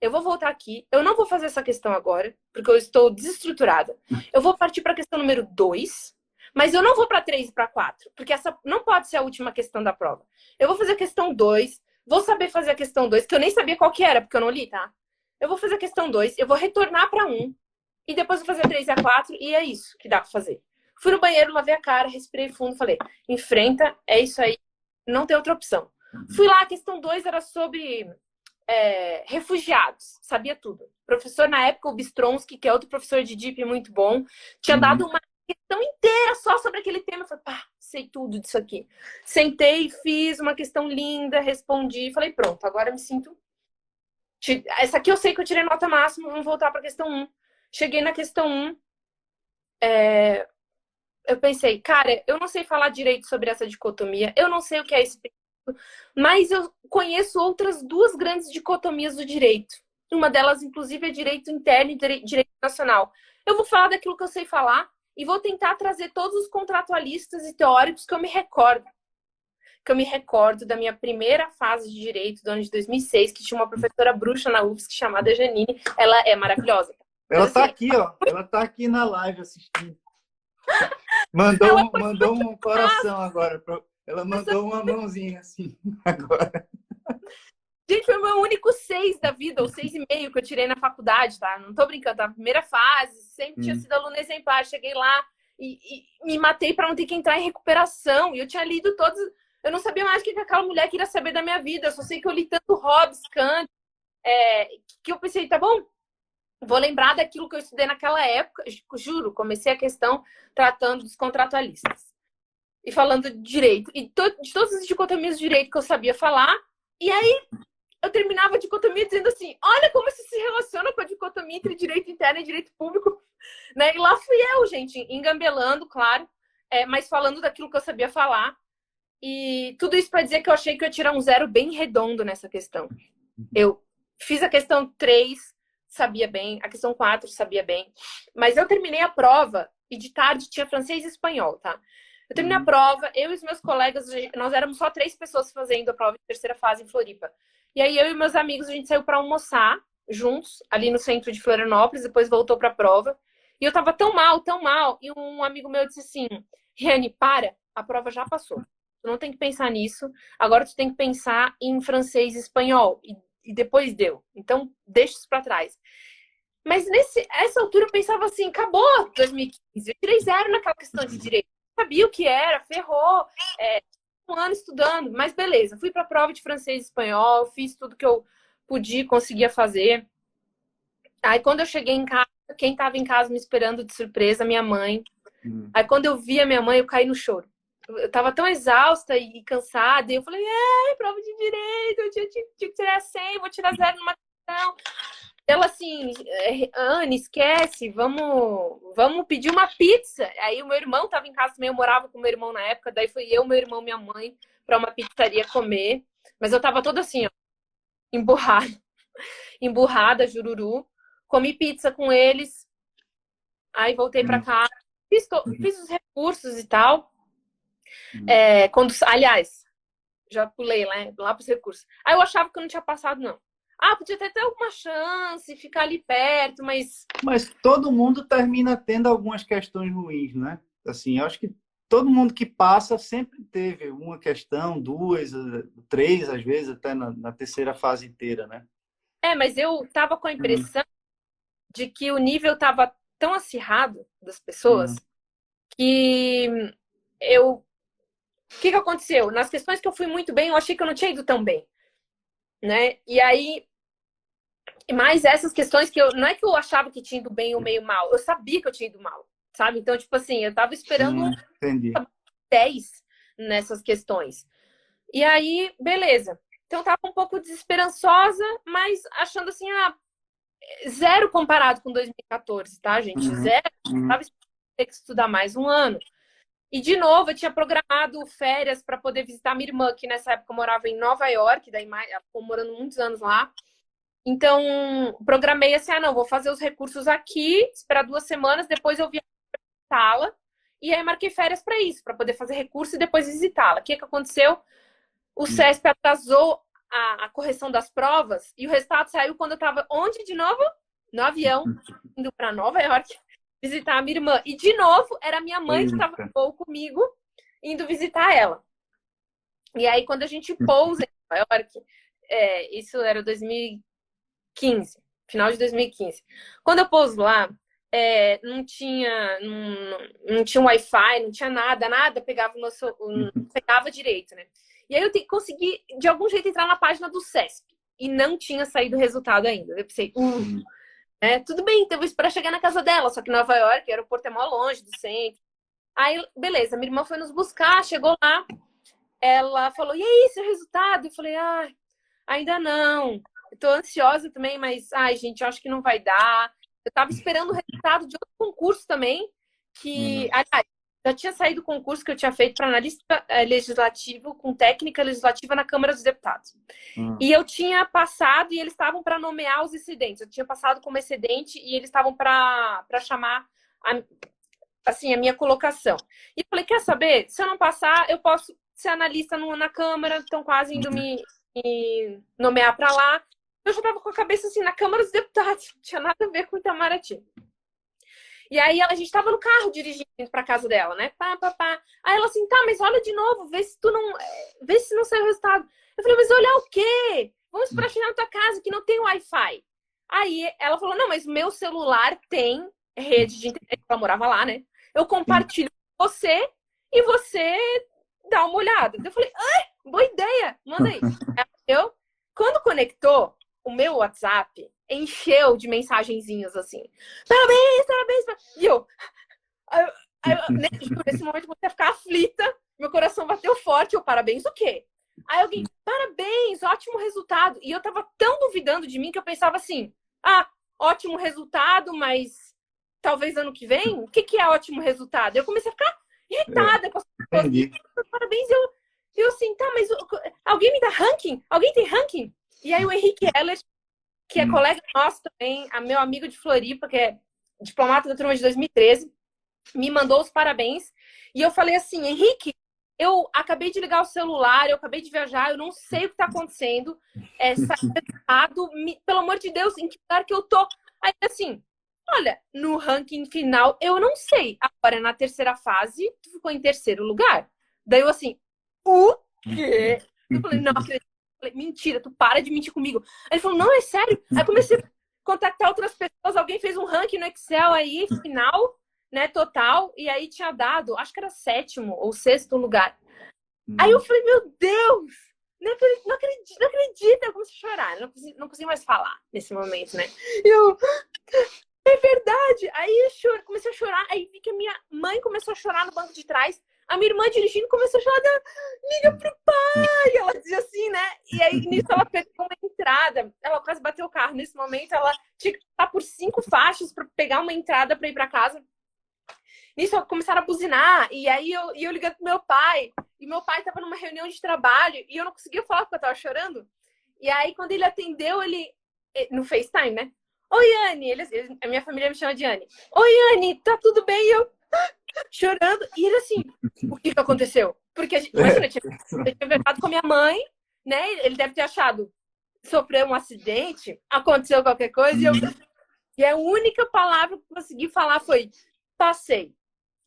Eu vou voltar aqui. Eu não vou fazer essa questão agora, porque eu estou desestruturada. Eu vou partir para a questão número 2, mas eu não vou para 3 e para 4, porque essa não pode ser a última questão da prova. Eu vou fazer a questão 2, vou saber fazer a questão 2, que eu nem sabia qual que era, porque eu não li, tá? Eu vou fazer a questão 2, eu vou retornar para 1, e depois vou fazer a 3 e a 4, e é isso que dá para fazer. Fui no banheiro, lavei a cara, respirei fundo, falei, enfrenta, é isso aí, não tem outra opção. Fui lá, a questão 2 era sobre refugiados, sabia tudo. Professor, na época, o Bistronsky, que é outro professor de DIP muito bom, tinha dado uma questão inteira só sobre aquele tema. Eu falei, sei tudo disso aqui. Sentei, fiz uma questão linda, respondi, falei, pronto, agora me sinto... Essa aqui eu sei que eu tirei nota máxima, vamos voltar para a questão 1. Cheguei na questão 1, eu pensei, cara, eu não sei falar direito sobre essa dicotomia, eu não sei o que é esse princípio, mas eu conheço outras 2 grandes dicotomias do direito. Uma delas, inclusive, é direito interno e direito nacional. Eu vou falar daquilo que eu sei falar e vou tentar trazer todos os contratualistas e teóricos que eu me recordo. Que eu me recordo da minha primeira fase de direito, do ano de 2006, que tinha uma professora bruxa na UFSC chamada Janine. Ela é maravilhosa. Ela tá aqui, ó. Ela tá aqui na live assistindo. Mandou um coração agora. Ela mandou uma mãozinha assim agora. Gente, foi o meu único 6 da vida, ou 6,5 que eu tirei na faculdade, tá? Não tô brincando, tá? Primeira fase, sempre tinha sido aluna exemplar. Cheguei lá e me matei pra não ter que entrar em recuperação. E eu tinha lido todos... Eu não sabia mais o que aquela mulher queria saber da minha vida. Eu só sei que eu li tanto Hobbes, Kant, que eu pensei, tá bom, vou lembrar daquilo que eu estudei naquela época. Juro, comecei a questão tratando dos contratualistas. E falando de direito. E de todas as dicotomias de direito que eu sabia falar. E aí, eu terminava a dicotomia dizendo assim, olha como isso se relaciona com a dicotomia entre direito interno e direito público. Né? E lá fui eu, gente, engambelando, claro, mas falando daquilo que eu sabia falar. E tudo isso para dizer que eu achei que eu ia tirar um 0 bem redondo nessa questão. Eu fiz a questão 3, sabia bem, a questão 4 sabia bem, mas eu terminei a prova e de tarde tinha francês e espanhol, tá? Eu terminei a prova, eu e os meus colegas, nós éramos só 3 pessoas fazendo a prova de terceira fase em Floripa. E aí eu e meus amigos, a gente saiu para almoçar juntos, ali no centro de Florianópolis, depois voltou para a prova. E eu tava tão mal, e um amigo meu disse assim, Riane, para, a prova já passou. Tu não tem que pensar nisso, agora tu tem que pensar em francês e espanhol. E depois deu. Então, deixa isso para trás. Mas essa altura eu pensava assim, acabou 2015. Eu tirei 0 naquela questão de direito. Eu sabia o que era, ferrou. um ano estudando, mas beleza. Fui para a prova de francês e espanhol, fiz tudo que eu podia, conseguia fazer. Aí quando eu cheguei em casa, quem estava em casa me esperando de surpresa, minha mãe. Aí quando eu vi a minha mãe, eu caí no choro. Eu tava tão exausta e cansada, e eu falei, prova de direito, eu tinha que tirar 100, vou tirar 0 numa questão. Ela assim, Anne, esquece, vamos pedir uma pizza. Aí o meu irmão tava em casa também, eu morava com o meu irmão na época, daí foi eu, meu irmão, minha mãe, pra uma pizzaria comer. Mas eu tava toda assim, ó, emburrada, jururu. Comi pizza com eles, aí voltei pra casa, fiz os recursos e tal. Aliás, já pulei lá pros recursos. Aí eu achava que eu não tinha passado, não. Podia ter alguma chance, ficar ali perto, mas... Mas todo mundo termina tendo algumas questões ruins, né? Assim, eu acho que todo mundo que passa sempre teve uma questão, 2, 3, às vezes, até na terceira fase inteira, né? Mas eu tava com a impressão de que o nível tava tão acirrado das pessoas que o que aconteceu? Nas questões que eu fui muito bem, eu achei que eu não tinha ido tão bem, né? E aí, mais essas questões que não é que eu achava que tinha ido bem ou meio mal, eu sabia que eu tinha ido mal, sabe? Então, tipo assim, eu tava esperando 10 nessas questões. E aí, beleza. Então, eu tava um pouco desesperançosa, mas achando assim, 0 comparado com 2014, tá, gente? 0. Tava ter que estudar mais um ano. E, de novo, eu tinha programado férias para poder visitar minha irmã, que nessa época morava em Nova York, daí ela ficou morando muitos anos lá. Então, programei assim, não, vou fazer os recursos aqui, esperar 2 semanas, depois eu viajo para visitá-la. E aí marquei férias para isso, para poder fazer recurso e depois visitá-la. O que aconteceu? O CESP atrasou a correção das provas e o resultado saiu quando eu estava onde de novo? No avião, indo para Nova York visitar a minha irmã. E de novo, era a minha mãe que estava no voo comigo, indo visitar ela. E aí, quando a gente pousa em Nova York, isso era 2015, final de 2015. Quando eu pouso lá, não tinha Wi-Fi, não tinha nada pegava não pegava direito, né? E aí eu consegui, de algum jeito, entrar na página do CESP. E não tinha saído o resultado ainda. Eu pensei, tudo bem, então eu vou esperar chegar na casa dela. Só que Nova York, o aeroporto é mó longe do centro. Aí, beleza, minha irmã foi nos buscar, chegou lá. Ela falou, e aí, seu resultado? Eu falei, ainda não. Eu tô ansiosa também, mas, gente, eu acho que não vai dar. Eu tava esperando o resultado de outro concurso também, que, aliás, já tinha saído o concurso que eu tinha feito para analista legislativo com técnica legislativa na Câmara dos Deputados. E eu tinha passado e eles estavam para nomear os excedentes. Eu tinha passado como excedente e eles estavam para chamar a minha colocação. E eu falei, quer saber? Se eu não passar, eu posso ser analista na Câmara, estão quase indo me nomear para lá. Eu já estava com a cabeça assim na Câmara dos Deputados, não tinha nada a ver com Itamaraty. E aí a gente tava no carro dirigindo pra casa dela, né? Aí ela assim, tá, mas olha de novo, vê se não saiu o resultado. Eu falei, mas olhar o quê? Vamos esperar chegar na tua casa que não tem Wi-Fi. Aí ela falou, não, mas meu celular tem rede de internet, ela morava lá, né? Eu compartilho com você e você dá uma olhada. Eu falei, boa ideia, manda aí. Quando conectou, o meu WhatsApp encheu de mensagenzinhas assim. Parabéns. E nesse momento, eu comecei a ficar aflita. Meu coração bateu forte. Parabéns o quê? Aí alguém, parabéns, ótimo resultado. E eu tava tão duvidando de mim que eu pensava assim, ótimo resultado, mas talvez ano que vem? O que é ótimo resultado? Eu comecei a ficar irritada com as pessoas. Parabéns. Eu assim, tá, mas alguém me dá ranking? Alguém tem ranking? E aí o Henrique Heller, que é colega nosso também, meu amigo de Floripa, que é diplomata da turma de 2013, me mandou os parabéns. E eu falei assim, Henrique, eu acabei de ligar o celular, eu acabei de viajar, eu não sei o que está acontecendo. Pelo amor de Deus, em que lugar que eu tô? Aí assim, olha, no ranking final, eu não sei. Agora, na terceira fase, tu ficou em terceiro lugar. Daí eu assim, o quê? Eu falei, não acredito. Mentira, tu para de mentir comigo. Aí ele falou, não, é sério. Aí comecei a contactar outras pessoas, alguém fez um ranking no Excel aí, final, né, total, e aí tinha dado, acho que era 7º ou 6º lugar. Aí eu falei, meu Deus, não acredito, não acredito. Eu comecei a chorar, não consegui mais falar nesse momento, né? Eu, é verdade. Aí eu comecei a chorar, aí vi que a minha mãe começou a chorar no banco de trás. A minha irmã dirigindo começou a chorar, liga pro pai! Ela dizia assim, né? E aí nisso ela pegou uma entrada, ela quase bateu o carro. Nesse momento ela tinha que passar por 5 faixas para pegar uma entrada para ir para casa. Nisso começaram a buzinar, e aí eu ligando pro meu pai, e meu pai tava numa reunião de trabalho, e eu não conseguia falar porque eu tava chorando. E aí, quando ele atendeu, ele no FaceTime, né? Oi, Anne, a minha família me chama de Anne. Oi, Anne, tá tudo bem? E eu chorando, e ele assim, o que aconteceu? Porque, imagina, eu tinha conversado com a minha mãe, né? Ele deve ter achado, sofreu um acidente, aconteceu qualquer coisa, e a única palavra que eu consegui falar foi, passei.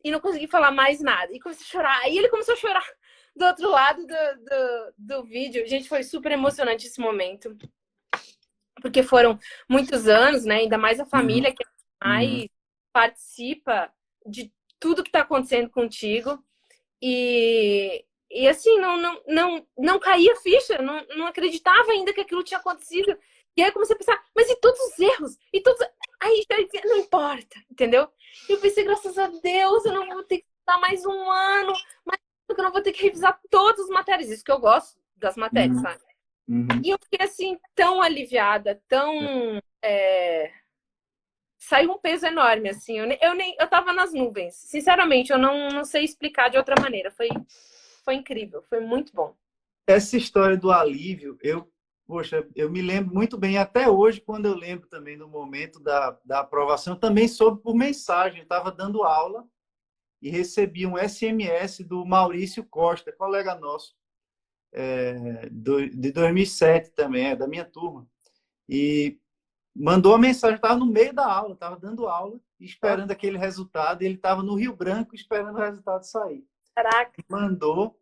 E não consegui falar mais nada. E comecei a chorar. Aí ele começou a chorar do outro lado do vídeo. Gente, foi super emocionante esse momento. Porque foram muitos anos, né? Ainda mais a família que mais participa de tudo que está acontecendo contigo. E assim, não caía a ficha. Não acreditava ainda que aquilo tinha acontecido. E aí eu comecei a pensar, mas e todos os erros? E todos... Aí não importa, entendeu? Eu pensei, graças a Deus, eu não vou ter que estudar mais um ano, mas eu não vou ter que revisar todas as matérias. Isso que eu gosto das matérias, sabe? E eu fiquei assim, tão aliviada, tão... Saiu um peso enorme, assim. Eu tava nas nuvens. Sinceramente, eu não sei explicar de outra maneira. Foi incrível, foi muito bom. Essa história do alívio, poxa, eu me lembro muito bem, até hoje, quando eu lembro também do momento da aprovação, eu também soube por mensagem. Eu estava dando aula e recebi um SMS do Maurício Costa, colega nosso, de 2007 também, da minha turma. E mandou a mensagem, estava no meio da aula, estava dando aula, esperando aquele resultado, e ele estava no Rio Branco esperando o resultado sair. Caraca. Mandou.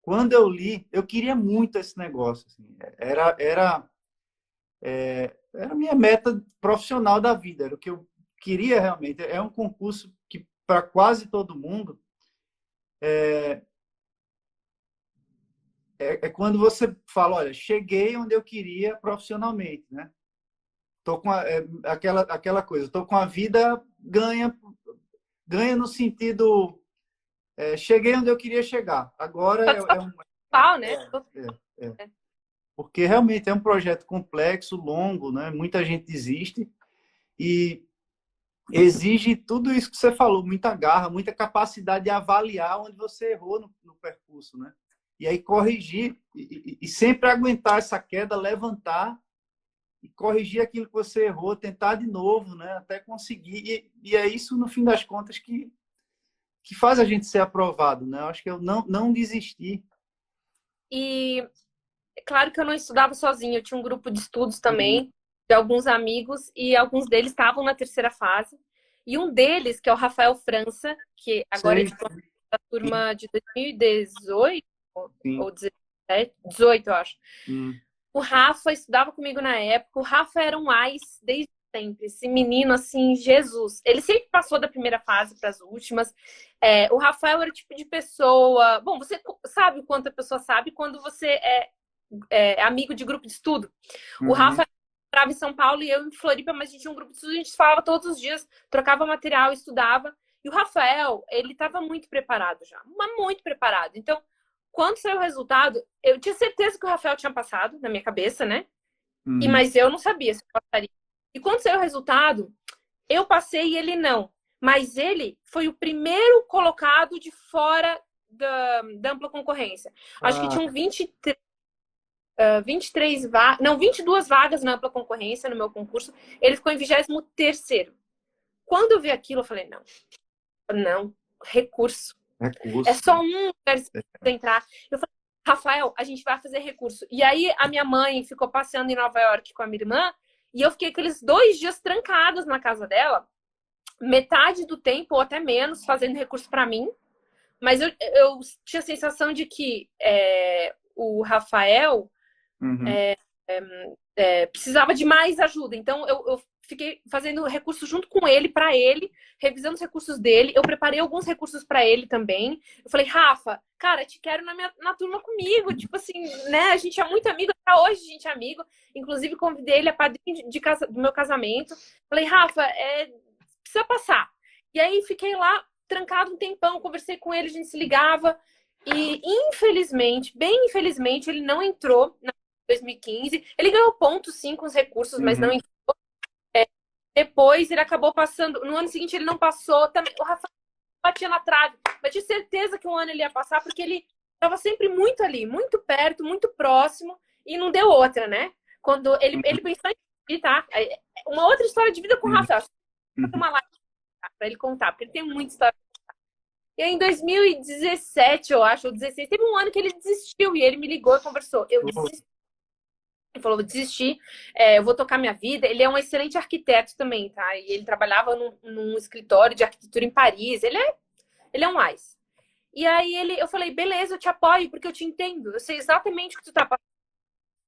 Quando eu li, eu queria muito esse negócio. Assim. Era a minha meta profissional da vida, era o que eu queria realmente. É um concurso que, para quase todo mundo, é quando você fala, olha, cheguei onde eu queria profissionalmente, né? Tô com aquela coisa, tô com a vida ganha no sentido, cheguei onde eu queria chegar. Agora né? Porque realmente é um projeto complexo, longo, né? Muita gente desiste e exige tudo isso que você falou, muita garra, muita capacidade de avaliar onde você errou no percurso, né? E aí corrigir e sempre aguentar essa queda, levantar e corrigir aquilo que você errou, tentar de novo, né? Até conseguir. E é isso, no fim das contas, que faz a gente ser aprovado, né? Eu acho que eu não desisti. E é claro que eu não estudava sozinha, eu tinha um grupo de estudos também, de alguns amigos, e alguns deles estavam na terceira fase. E um deles, que é o Rafael França, que agora é da turma de 2018 ou 17, 18, eu acho. O Rafa estudava comigo na época. O Rafa era um AIS desde sempre. Esse menino, assim, Jesus. Ele sempre passou da primeira fase para as últimas. O Rafael era o tipo de pessoa... Bom, você sabe o quanto a pessoa sabe quando você é amigo de grupo de estudo. O Rafa morava em São Paulo e eu em Floripa, mas a gente tinha um grupo de estudo, a gente falava todos os dias, trocava material, estudava. E o Rafael, ele estava muito preparado já. Mas muito preparado. Então, quando saiu o resultado, eu tinha certeza que o Rafael tinha passado na minha cabeça, né? Mas eu não sabia se eu passaria. E quando saiu o resultado, eu passei e ele não. Mas ele foi o primeiro colocado de fora da ampla concorrência. Acho que tinham 22 vagas na ampla concorrência no meu concurso. Ele ficou em 23º. Quando eu vi aquilo, eu falei, não, recurso. É só um lugar de entrar. Eu falei, Rafael, a gente vai fazer recurso. E aí a minha mãe ficou passeando em Nova York com a minha irmã e eu fiquei aqueles 2 dias trancadas na casa dela, metade do tempo ou até menos, fazendo recurso para mim. Mas eu tinha a sensação de que o Rafael precisava de mais ajuda. Então eu fiquei fazendo recurso junto com ele, para ele, revisando os recursos dele. Eu preparei alguns recursos para ele também. Eu falei, Rafa, cara, te quero na turma comigo. Tipo assim, né? A gente é muito amigo, até hoje a gente é amigo. Inclusive, convidei ele a padrinho do meu casamento. Falei, Rafa, precisa passar. E aí, fiquei lá, trancado um tempão, conversei com ele, a gente se ligava. E, infelizmente, bem infelizmente, ele não entrou na 2015. Ele ganhou pontos, sim, com os recursos, mas não entrou. Depois ele acabou passando. No ano seguinte ele não passou. Também, o Rafael batia na trave. Mas tinha certeza que um ano ele ia passar, porque ele estava sempre muito ali, muito perto, muito próximo, e não deu outra, né? Quando ele pensou em ir, tá? Uma outra história de vida com o Rafael. Uma live para ele contar, porque ele tem muita história. E aí, em 2017, eu acho, ou 2016, teve um ano que ele desistiu e ele me ligou e conversou. Eu desisti. Ele falou, vou desistir, eu vou tocar minha vida. Ele é um excelente arquiteto também, tá? E ele trabalhava num escritório de arquitetura em Paris. Ele é um wise. E aí eu falei, beleza, eu te apoio, porque eu te entendo. Eu sei exatamente o que tu tá passando.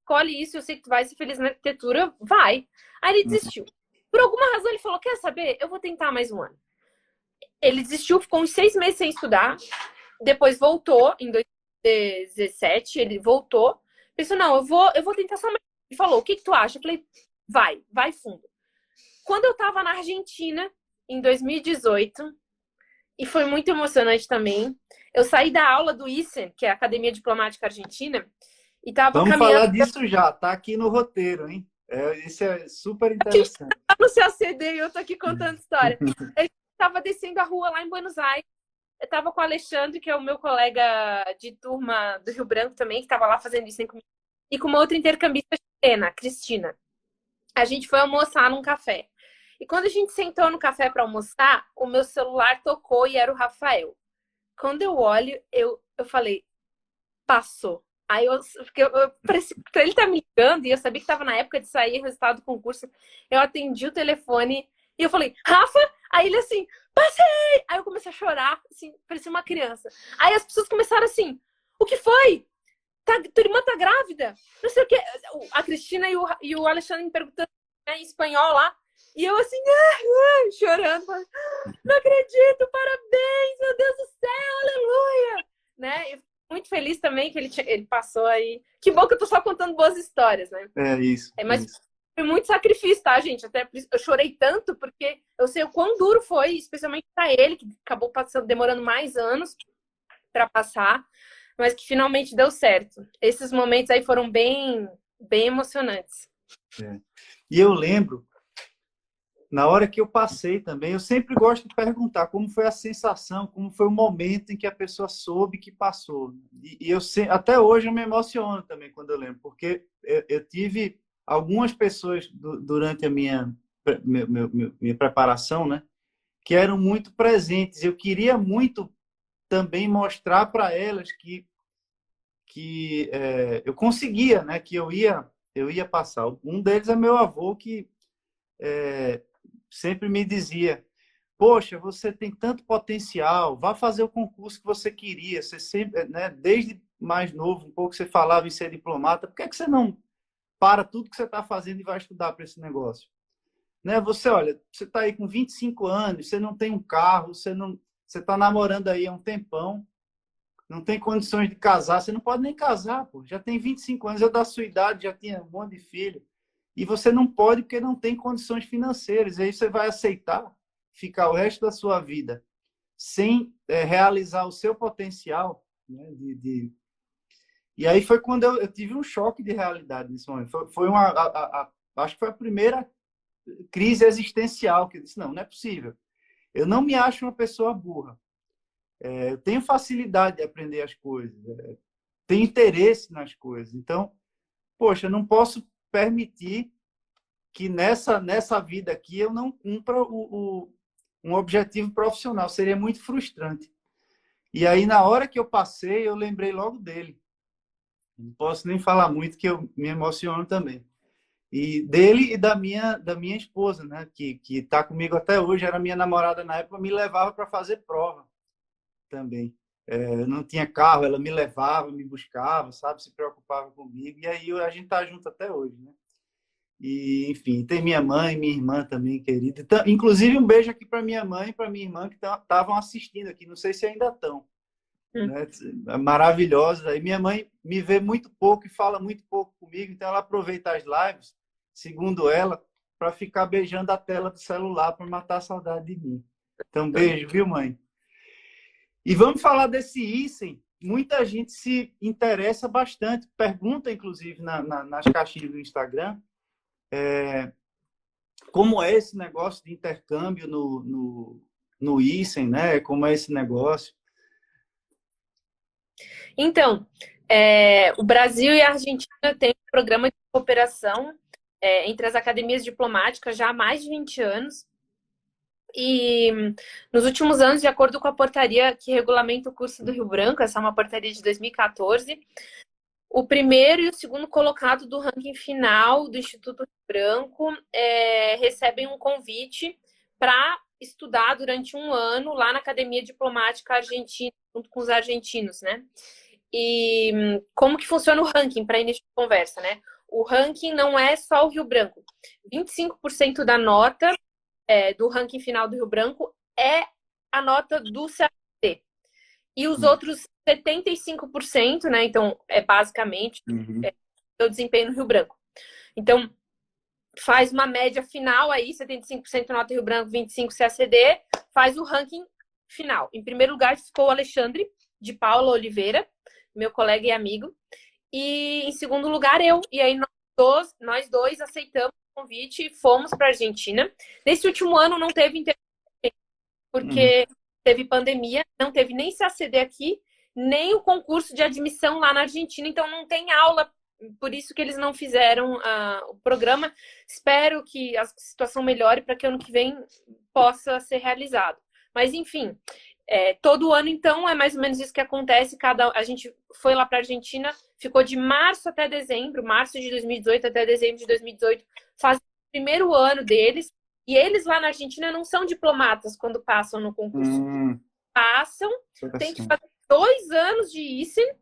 Escolhe isso, eu sei que tu vai ser feliz na arquitetura, vai. Aí ele desistiu. Por alguma razão ele falou, quer saber? Eu vou tentar mais um ano. Ele desistiu, ficou uns 6 meses sem estudar. Depois voltou, em 2017, ele voltou. Pensou, não, eu vou tentar só mais. Ele falou, o que tu acha? Eu falei, vai fundo. Quando eu tava na Argentina, em 2018, e foi muito emocionante também, eu saí da aula do ICEN, que é a Academia Diplomática Argentina, e tava Vamos caminhando... falar disso já, tá aqui no roteiro, hein? Isso é super interessante. No CACD, eu tô aqui contando história. Eu tava descendo a rua lá em Buenos Aires, eu tava com o Alexandre, que é o meu colega de turma do Rio Branco também, que tava lá fazendo isso comigo, e com uma outra intercambista chilena, Cristina. A gente foi almoçar num café. E quando a gente sentou no café para almoçar, o meu celular tocou e era o Rafael. Quando eu olho, eu falei, passou. Aí pra ele estar me ligando, e eu sabia que estava na época de sair o resultado do concurso, eu atendi o telefone e eu falei, Rafa? Aí ele assim, passei! Aí eu comecei a chorar, assim, parecia uma criança. Aí as pessoas começaram assim, o que foi? Tua irmã tá grávida? Não sei o que. A Cristina e o Alexandre me perguntando, né, em espanhol lá. E eu assim, chorando. Não acredito, parabéns, meu Deus do céu, aleluia. Né? Eu fico muito feliz também que ele passou aí. Que bom que eu tô só contando boas histórias, né? É isso. Mas isso. foi muito sacrifício, tá, gente? Até eu chorei tanto porque eu sei o quão duro foi, especialmente para ele, que acabou passando, demorando mais anos para passar, mas que finalmente deu certo. Esses momentos aí foram bem emocionantes. E eu lembro, na hora que eu passei também, eu sempre gosto de perguntar como foi a sensação, como foi o momento em que a pessoa soube que passou. E até hoje eu me emociono também quando eu lembro, porque eu tive algumas pessoas durante a minha preparação, né, que eram muito presentes. Eu queria muito também mostrar para elas que eu conseguia, né, que eu ia passar. Um deles é meu avô, que sempre me dizia, poxa, você tem tanto potencial, vá fazer o concurso que você queria. Você sempre, né, desde mais novo, um pouco você falava em ser diplomata, por que você não para tudo que você está fazendo e vai estudar para esse negócio? Né? Olha, você está aí com 25 anos, você não tem um carro, você está namorando aí há um tempão, não tem condições de casar, você não pode nem casar, pô. Já tem 25 anos, eu da sua idade já tinha um monte de filho. E você não pode porque não tem condições financeiras. E aí você vai aceitar ficar o resto da sua vida sem realizar o seu potencial, né? E aí foi quando eu tive um choque de realidade nesse momento. Foi acho que foi a primeira crise existencial que eu disse, não é possível. Eu não me acho uma pessoa burra. Eu tenho facilidade de aprender as coisas. Tenho interesse nas coisas. Então, poxa, eu não posso permitir que nessa vida aqui eu não cumpra um objetivo profissional. Seria muito frustrante. E aí, na hora que eu passei, eu lembrei logo dele. Não posso nem falar muito, que eu me emociono também. E dele e da minha esposa, né? Que está comigo até hoje, era minha namorada na época, me levava para fazer prova também. Eu não tinha carro, ela me levava, me buscava, sabe? Se preocupava comigo. E aí a gente tá junto até hoje, né? E, enfim, tem minha mãe, minha irmã também, querida. Então, inclusive, um beijo aqui para minha mãe e para minha irmã que estavam assistindo aqui. Não sei se ainda estão, né? Maravilhosas. Aí minha mãe me vê muito pouco e fala muito pouco comigo, então ela aproveita as lives, segundo ela, para ficar beijando a tela do celular para matar a saudade de mim. Então, beijo, viu, mãe? E vamos falar desse Isen. Muita gente se interessa bastante, pergunta, inclusive, nas caixinhas do Instagram, como é esse negócio de intercâmbio no Isen, né? Como é esse negócio? Então, o Brasil e a Argentina têm um programa de cooperação entre as academias diplomáticas já há mais de 20 anos. E nos últimos anos, de acordo com a portaria que regulamenta o curso do Rio Branco, essa é uma portaria de 2014, o primeiro e o segundo colocado do ranking final do Instituto Rio Branco recebem um convite para estudar durante um ano lá na Academia Diplomática Argentina, junto com os argentinos, né? E como que funciona o ranking, para início de conversa, né? O ranking não é só o Rio Branco. 25% da nota do ranking final do Rio Branco é a nota do CACD. E os outros 75%, né? Então, basicamente o desempenho no Rio Branco. Então, faz uma média final aí, 75% nota Rio Branco, 25% CACD, faz o ranking final. Em primeiro lugar ficou o Alexandre de Paula Oliveira, meu colega e amigo. E em segundo lugar, eu. E aí nós dois aceitamos o convite e fomos para a Argentina. Nesse último ano não teve porque teve pandemia, não teve nem CACD aqui, nem o concurso de admissão lá na Argentina, então não tem aula, por isso que eles não fizeram o programa. Espero que a situação melhore para que ano que vem possa ser realizado. Mas, enfim, todo ano, então, é mais ou menos isso que acontece. A gente foi lá para a Argentina, ficou de março até dezembro, março de 2018 até dezembro de 2018, faz o primeiro ano deles. E eles lá na Argentina não são diplomatas quando passam no concurso. Passam, tem que fazer 2 anos de Isen.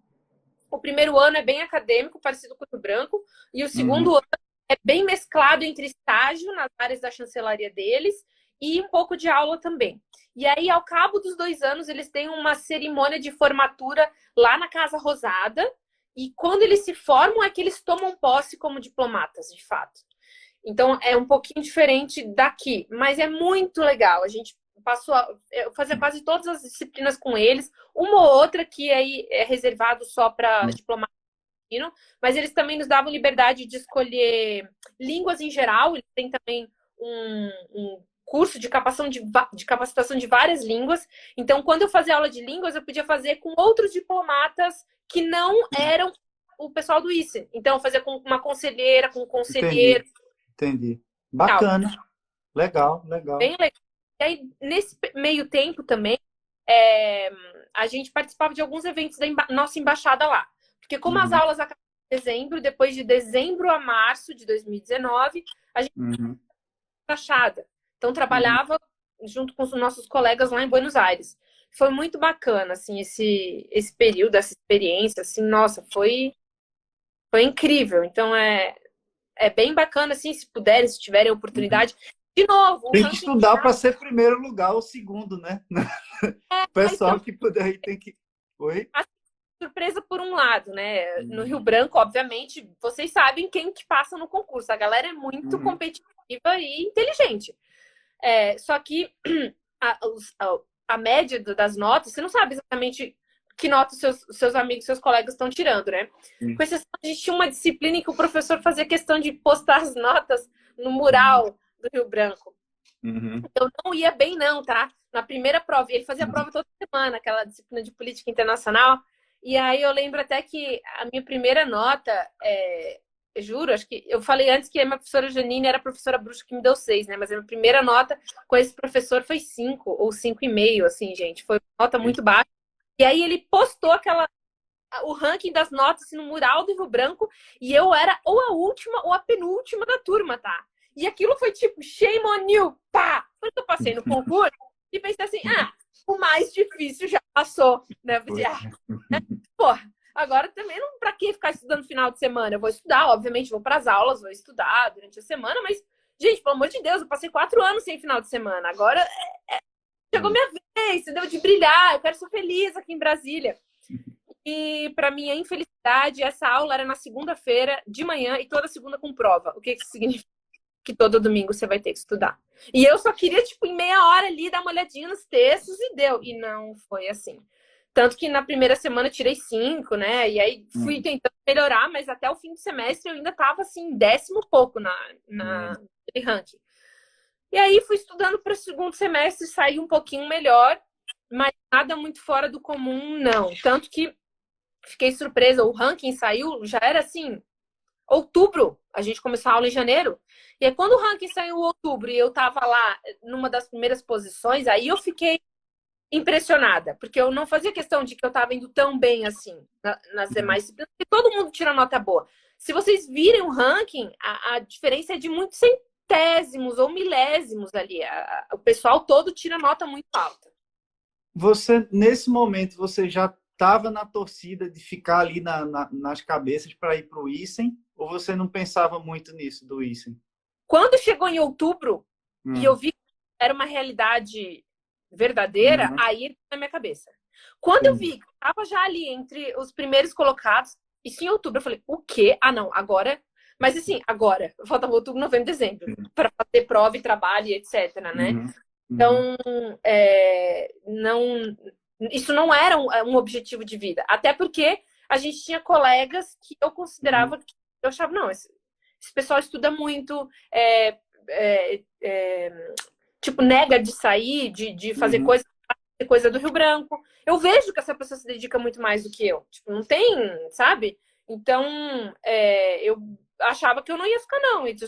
O primeiro ano é bem acadêmico, parecido com o Branco. E o segundo ano é bem mesclado entre estágio nas áreas da chancelaria deles e um pouco de aula também. E aí, ao cabo dos 2 anos, eles têm uma cerimônia de formatura lá na Casa Rosada. E quando eles se formam, é que eles tomam posse como diplomatas, de fato. Então, é um pouquinho diferente daqui, mas é muito legal. A gente passou a fazer quase todas as disciplinas com eles, uma ou outra que aí é reservado só para diplomatas, mas eles também nos davam liberdade de escolher línguas em geral. Eles têm também um curso de capacitação de várias línguas. Então, quando eu fazia aula de línguas, eu podia fazer com outros diplomatas que não eram o pessoal do Isen. Então, eu fazia com uma conselheira, com um conselheiro. Entendi. Bacana. Legal. Bem legal. E aí, nesse meio tempo também, a gente participava de alguns eventos da nossa embaixada lá. Porque como as aulas acabam em dezembro, depois de dezembro a março de 2019, a gente embaixada. Então, trabalhava junto com os nossos colegas lá em Buenos Aires. Foi muito bacana, assim, esse período, essa experiência, assim, nossa, foi incrível. Então, é bem bacana, assim, se puderem, se tiverem oportunidade. De novo. Tem que estudar para ser primeiro lugar ou segundo, né? O pessoal que puder tem que... Oi? Surpresa por um lado, né? No Rio Branco, obviamente, vocês sabem quem que passa no concurso. A galera é muito competitiva e inteligente. Só que a média das notas, você não sabe exatamente que nota os seus amigos, seus colegas estão tirando, né? Com exceção, a gente tinha uma disciplina em que o professor fazia questão de postar as notas no mural do Rio Branco. Eu não ia bem, não, tá? Na primeira prova, ele fazia prova toda semana, aquela disciplina de política internacional. E aí eu lembro até que a minha primeira nota, juro, acho que eu falei antes que a minha professora Janine era a professora bruxa que me deu 6, né? Mas a minha primeira nota com esse professor foi 5 ou 5,5, assim, gente. Foi uma nota muito baixa. E aí ele postou o ranking das notas assim, no mural do Rio Branco, e eu era ou a última ou a penúltima da turma, tá? E aquilo foi tipo, shame on you, pá! Quando eu passei no concurso, e pensei assim, o mais difícil já passou, né? Eu pensei, porra, Agora também não pra que ficar estudando no final de semana. Eu vou estudar, obviamente, vou pras aulas, vou estudar durante a semana, mas, gente, pelo amor de Deus, eu passei 4 anos sem final de semana. Agora chegou minha vez, entendeu? De brilhar, eu quero ser feliz aqui em Brasília. E para minha infelicidade, essa aula era na segunda-feira de manhã e toda segunda com prova. O que isso significa? Que todo domingo você vai ter que estudar. E eu só queria, tipo, em meia hora ali, dar uma olhadinha nos textos e deu. E não foi assim. Tanto que na primeira semana eu tirei 5, né? E aí fui tentando melhorar, mas até o fim do semestre eu ainda tava, assim, 10º pouco na ranking. E aí fui estudando para o segundo semestre, saí um pouquinho melhor, mas nada muito fora do comum, não. Tanto que fiquei surpresa, o ranking saiu, já era assim, outubro, a gente começou a aula em janeiro. E aí, quando o ranking saiu em outubro e eu tava lá numa das primeiras posições, aí eu fiquei impressionada, porque eu não fazia questão de que eu tava indo tão bem assim nas demais disciplinas, porque todo mundo tira nota boa. Se vocês virem o ranking, a diferença é de muitos centésimos ou milésimos ali. O pessoal todo tira nota muito alta. Você, nesse momento, você já estava na torcida de ficar ali nas cabeças para ir para o ISEM? Ou você não pensava muito nisso do ISEM? Quando chegou em outubro e eu vi que era uma realidade verdadeira, aí entrou na minha cabeça. Quando eu vi que eu estava já ali entre os primeiros colocados, isso em outubro, eu falei, o quê? Ah, não, agora... Mas assim, agora, faltava outubro, novembro, dezembro, para fazer prova e trabalho e etc, né? Então, não, isso não era um objetivo de vida. Até porque a gente tinha colegas que eu considerava que eu achava, não, esse pessoal estuda muito, tipo, nega de sair, de fazer coisa do Rio Branco. Eu vejo que essa pessoa se dedica muito mais do que eu. Tipo, não tem, sabe? Então, eu achava que eu não ia ficar, não, entre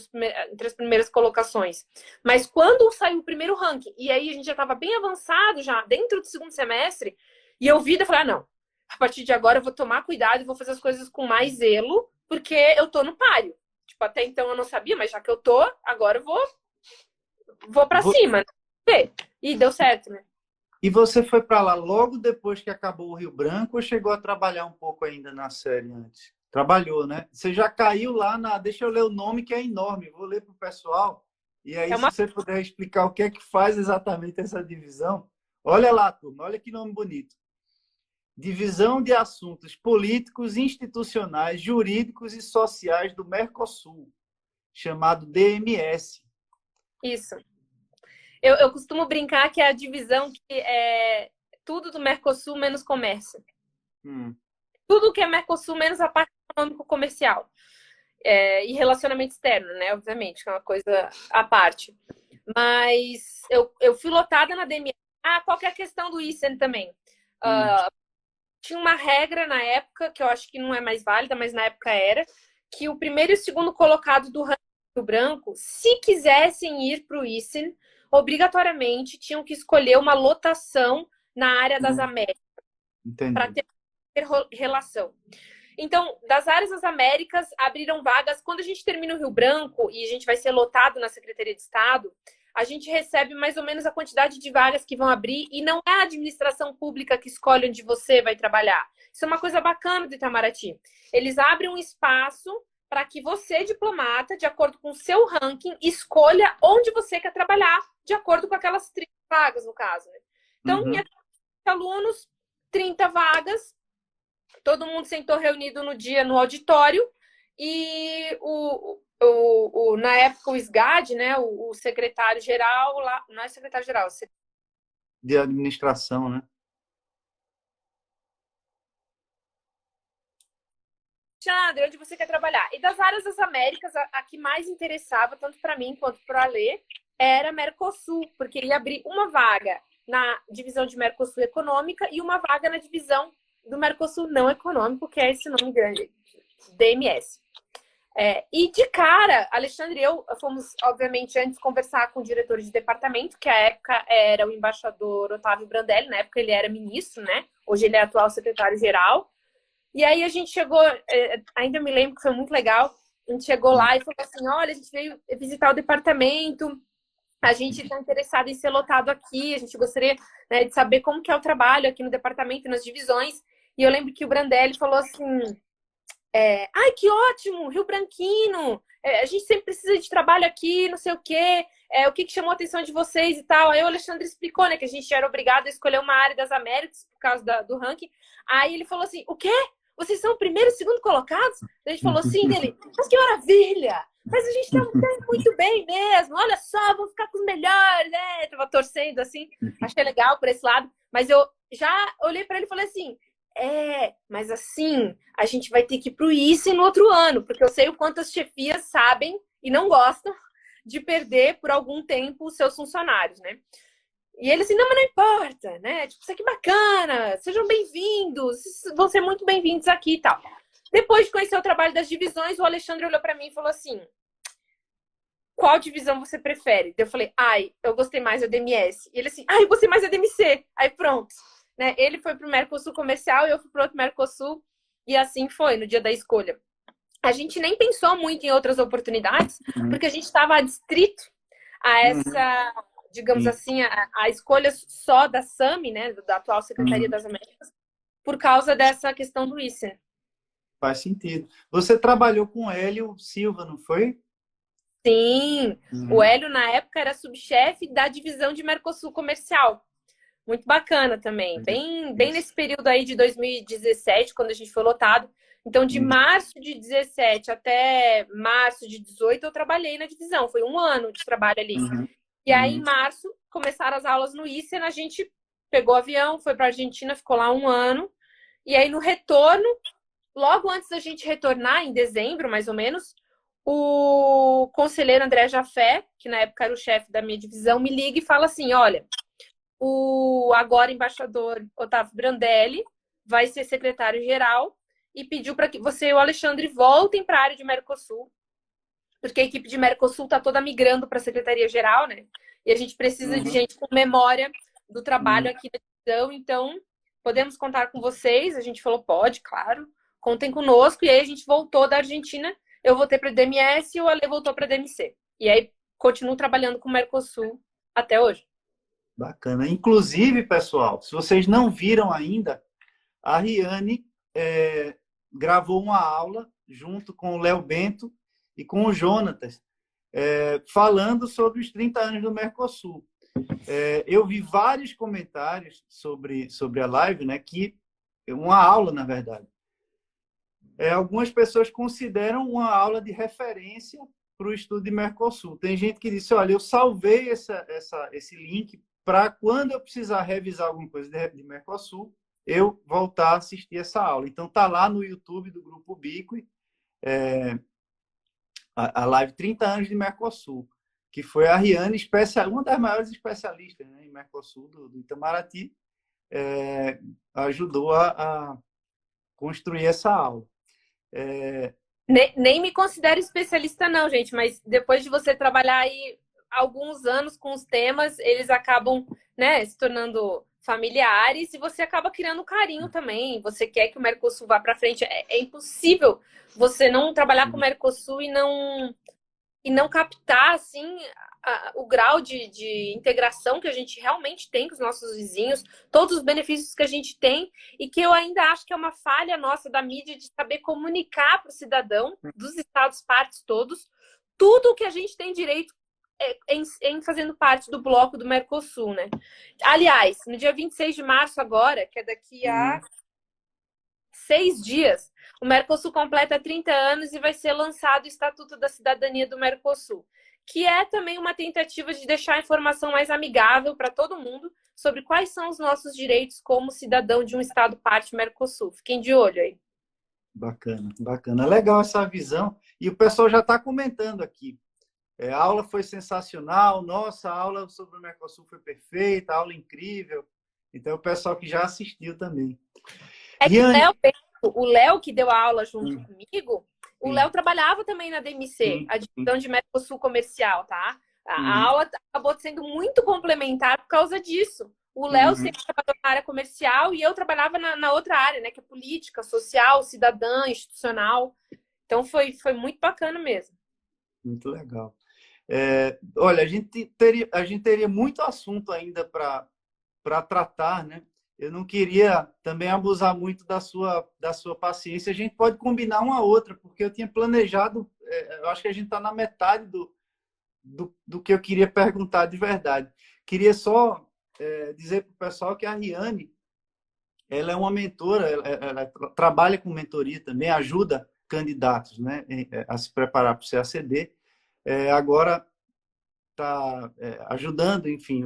as primeiras colocações. Mas quando saiu o primeiro ranking, e aí a gente já estava bem avançado, já dentro do segundo semestre, e eu vi, eu falei, não, a partir de agora eu vou tomar cuidado e vou fazer as coisas com mais zelo, porque eu tô no páreo. Tipo, até então eu não sabia, mas já que eu tô, agora eu vou pra cima, né? E deu certo, né? E você foi para lá logo depois que acabou o Rio Branco ou chegou a trabalhar um pouco ainda na série antes? Trabalhou, né? Você já caiu lá na... Deixa eu ler o nome que é enorme. Vou ler para o pessoal. E aí, se você puder explicar o que é que faz exatamente essa divisão. Olha lá, turma. Olha que nome bonito. Divisão de Assuntos Políticos, Institucionais, Jurídicos e Sociais do Mercosul, chamado DMS. Isso. Eu costumo brincar que é a divisão que é tudo do Mercosul menos comércio. Tudo que é Mercosul menos a parte econômico-comercial. E relacionamento externo, né? Obviamente, que é uma coisa à parte. Mas eu fui lotada na DMS. Qual que é a questão do ISEN também? Tinha uma regra na época, que eu acho que não é mais válida, mas na época era, que o primeiro e o segundo colocado do ranking branco, se quisessem ir para o ISEN, obrigatoriamente tinham que escolher uma lotação na área das Américas para ter relação. Então, das áreas das Américas, abriram vagas. Quando a gente termina o Rio Branco e a gente vai ser lotado na Secretaria de Estado, a gente recebe mais ou menos a quantidade de vagas que vão abrir e não é a administração pública que escolhe onde você vai trabalhar. Isso é uma coisa bacana do Itamaraty. Eles abrem um espaço para que você, diplomata, de acordo com o seu ranking, escolha onde você quer trabalhar, de acordo com aquelas 30 vagas, no caso. Né? Então, minha alunos, 30 vagas, todo mundo sentou reunido no dia no auditório e na época o SGAD, né, o secretário-geral lá, não é secretário-geral, de administração, né? Alexandre, onde você quer trabalhar? E das áreas das Américas, a que mais interessava, tanto para mim quanto para a Alê, era Mercosul, porque ia abrir uma vaga na divisão de Mercosul econômica e uma vaga na divisão do Mercosul não econômico, que é esse nome grande, DMS. E de cara, Alexandre e eu fomos, obviamente, antes conversar com o diretor de departamento, que à época era o embaixador Otávio Brandelli, na época ele era ministro, né? Hoje ele é atual secretário-geral. E aí a gente chegou, ainda me lembro que foi muito legal, a gente chegou lá e falou assim, olha, a gente veio visitar o departamento, a gente está interessado em ser lotado aqui, a gente gostaria, né, de saber como que é o trabalho aqui no departamento, nas divisões. E eu lembro que o Brandelli falou assim, ai, que ótimo, Rio Branquinho, a gente sempre precisa de trabalho aqui, não sei o quê, o que chamou a atenção de vocês e tal. Aí o Alexandre explicou, né, que a gente era obrigado a escolher uma área das Américas por causa do ranking. Aí ele falou assim, o quê? Vocês são o primeiro e segundo colocados? A gente falou, sim, dele, mas que maravilha! Mas a gente tá muito bem mesmo, olha só, vamos ficar com os melhores, né? Tava torcendo, assim, achei legal por esse lado. Mas eu já olhei para ele e falei assim, mas assim, a gente vai ter que ir pro ICE no outro ano, porque eu sei o quanto as chefias sabem e não gostam de perder por algum tempo os seus funcionários, né? E ele assim, não, mas não importa, né? Tipo, isso aqui é bacana, sejam bem-vindos, vão ser muito bem-vindos aqui e tal. Depois de conhecer o trabalho das divisões, o Alexandre olhou para mim e falou assim, qual divisão você prefere? Eu falei, eu gostei mais da DMS. E ele assim, eu gostei mais da DMC. Aí pronto. Né? Ele foi pro Mercosul comercial e eu fui pro outro Mercosul. E assim foi, no dia da escolha. A gente nem pensou muito em outras oportunidades, porque a gente estava adstrito a essa, digamos assim, a escolha só da SAMI, né, da atual Secretaria das Américas, por causa dessa questão do ICEN. Faz sentido. Você trabalhou com o Hélio Silva, não foi? Sim, o Hélio na época era subchefe da divisão de Mercosul comercial. Muito bacana também, bem nesse período aí de 2017, quando a gente foi lotado. Então, de março de 17 até março de 18, eu trabalhei na divisão. Foi um ano de trabalho ali. E aí, em março, começaram as aulas no ICEN, a gente pegou o avião, foi para a Argentina, ficou lá um ano. E aí, no retorno, logo antes da gente retornar, em dezembro, mais ou menos, o conselheiro André Jafé, que na época era o chefe da minha divisão, me liga e fala assim, olha, o agora embaixador Otávio Brandelli vai ser secretário-geral e pediu para que você e o Alexandre voltem para a área de Mercosul, porque a equipe de Mercosul está toda migrando para a secretaria-geral, né? E a gente precisa de gente com memória do trabalho aqui na divisão, então podemos contar com vocês? A gente falou, pode, claro, contem conosco. E aí a gente voltou da Argentina, eu voltei para a DMS e o Ale voltou para a DMC. E aí continuo trabalhando com o Mercosul até hoje. Bacana. Inclusive, pessoal, se vocês não viram ainda, a Riane gravou uma aula junto com o Léo Bento e com o Jonatas, falando sobre os 30 anos do Mercosul. Eu vi vários comentários sobre a live, né, que uma aula, na verdade. Algumas pessoas consideram uma aula de referência para o estudo de Mercosul. Tem gente que disse, olha, eu salvei esse link para quando eu precisar revisar alguma coisa de Mercosul, eu voltar a assistir essa aula. Então, está lá no YouTube do Grupo Bique, a live 30 anos de Mercosul, que foi a Riane, uma das maiores especialistas, né, em Mercosul do Itamaraty, ajudou a construir essa aula. Nem me considero especialista não, gente, mas depois de você trabalhar aí alguns anos com os temas, eles acabam, né, se tornando familiares e você acaba criando carinho também. Você quer que o Mercosul vá para frente. É impossível você não trabalhar com o Mercosul e não captar, assim, o grau de integração que a gente realmente tem com os nossos vizinhos, todos os benefícios que a gente tem e que eu ainda acho que é uma falha nossa da mídia de saber comunicar para o cidadão dos estados partes todos tudo o que a gente tem direito em fazendo parte do bloco do Mercosul, né? Aliás, no dia 26 de março agora, que é daqui a 6 dias, o Mercosul completa 30 anos e vai ser lançado o Estatuto da Cidadania do Mercosul, que é também uma tentativa de deixar a informação mais amigável para todo mundo sobre quais são os nossos direitos como cidadão de um Estado parte Mercosul. Fiquem de olho aí. Bacana, bacana. Legal essa visão. E o pessoal já está comentando aqui. A aula foi sensacional. Nossa, a aula sobre o Mercosul foi perfeita, aula incrível. Então, o pessoal que já assistiu também. Que o Léo, que deu a aula junto comigo, o Léo trabalhava também na DMC, a divisão de Mercosul comercial, tá? A aula acabou sendo muito complementar por causa disso. O Léo sempre trabalhou na área comercial e eu trabalhava na outra área, né? Que é política, social, cidadã, institucional. Então, foi muito bacana mesmo. Muito legal. Olha, a gente teria muito assunto ainda para tratar, né? eu não queria também abusar muito da sua paciência. A gente pode combinar uma outra, porque eu tinha planejado, eu acho que a gente está na metade do que eu queria perguntar de verdade. Queria só dizer para o pessoal que a Riane, ela é uma mentora, ela trabalha com mentoria também, ajuda candidatos, né, a se preparar para o CACD. Agora está ajudando, enfim,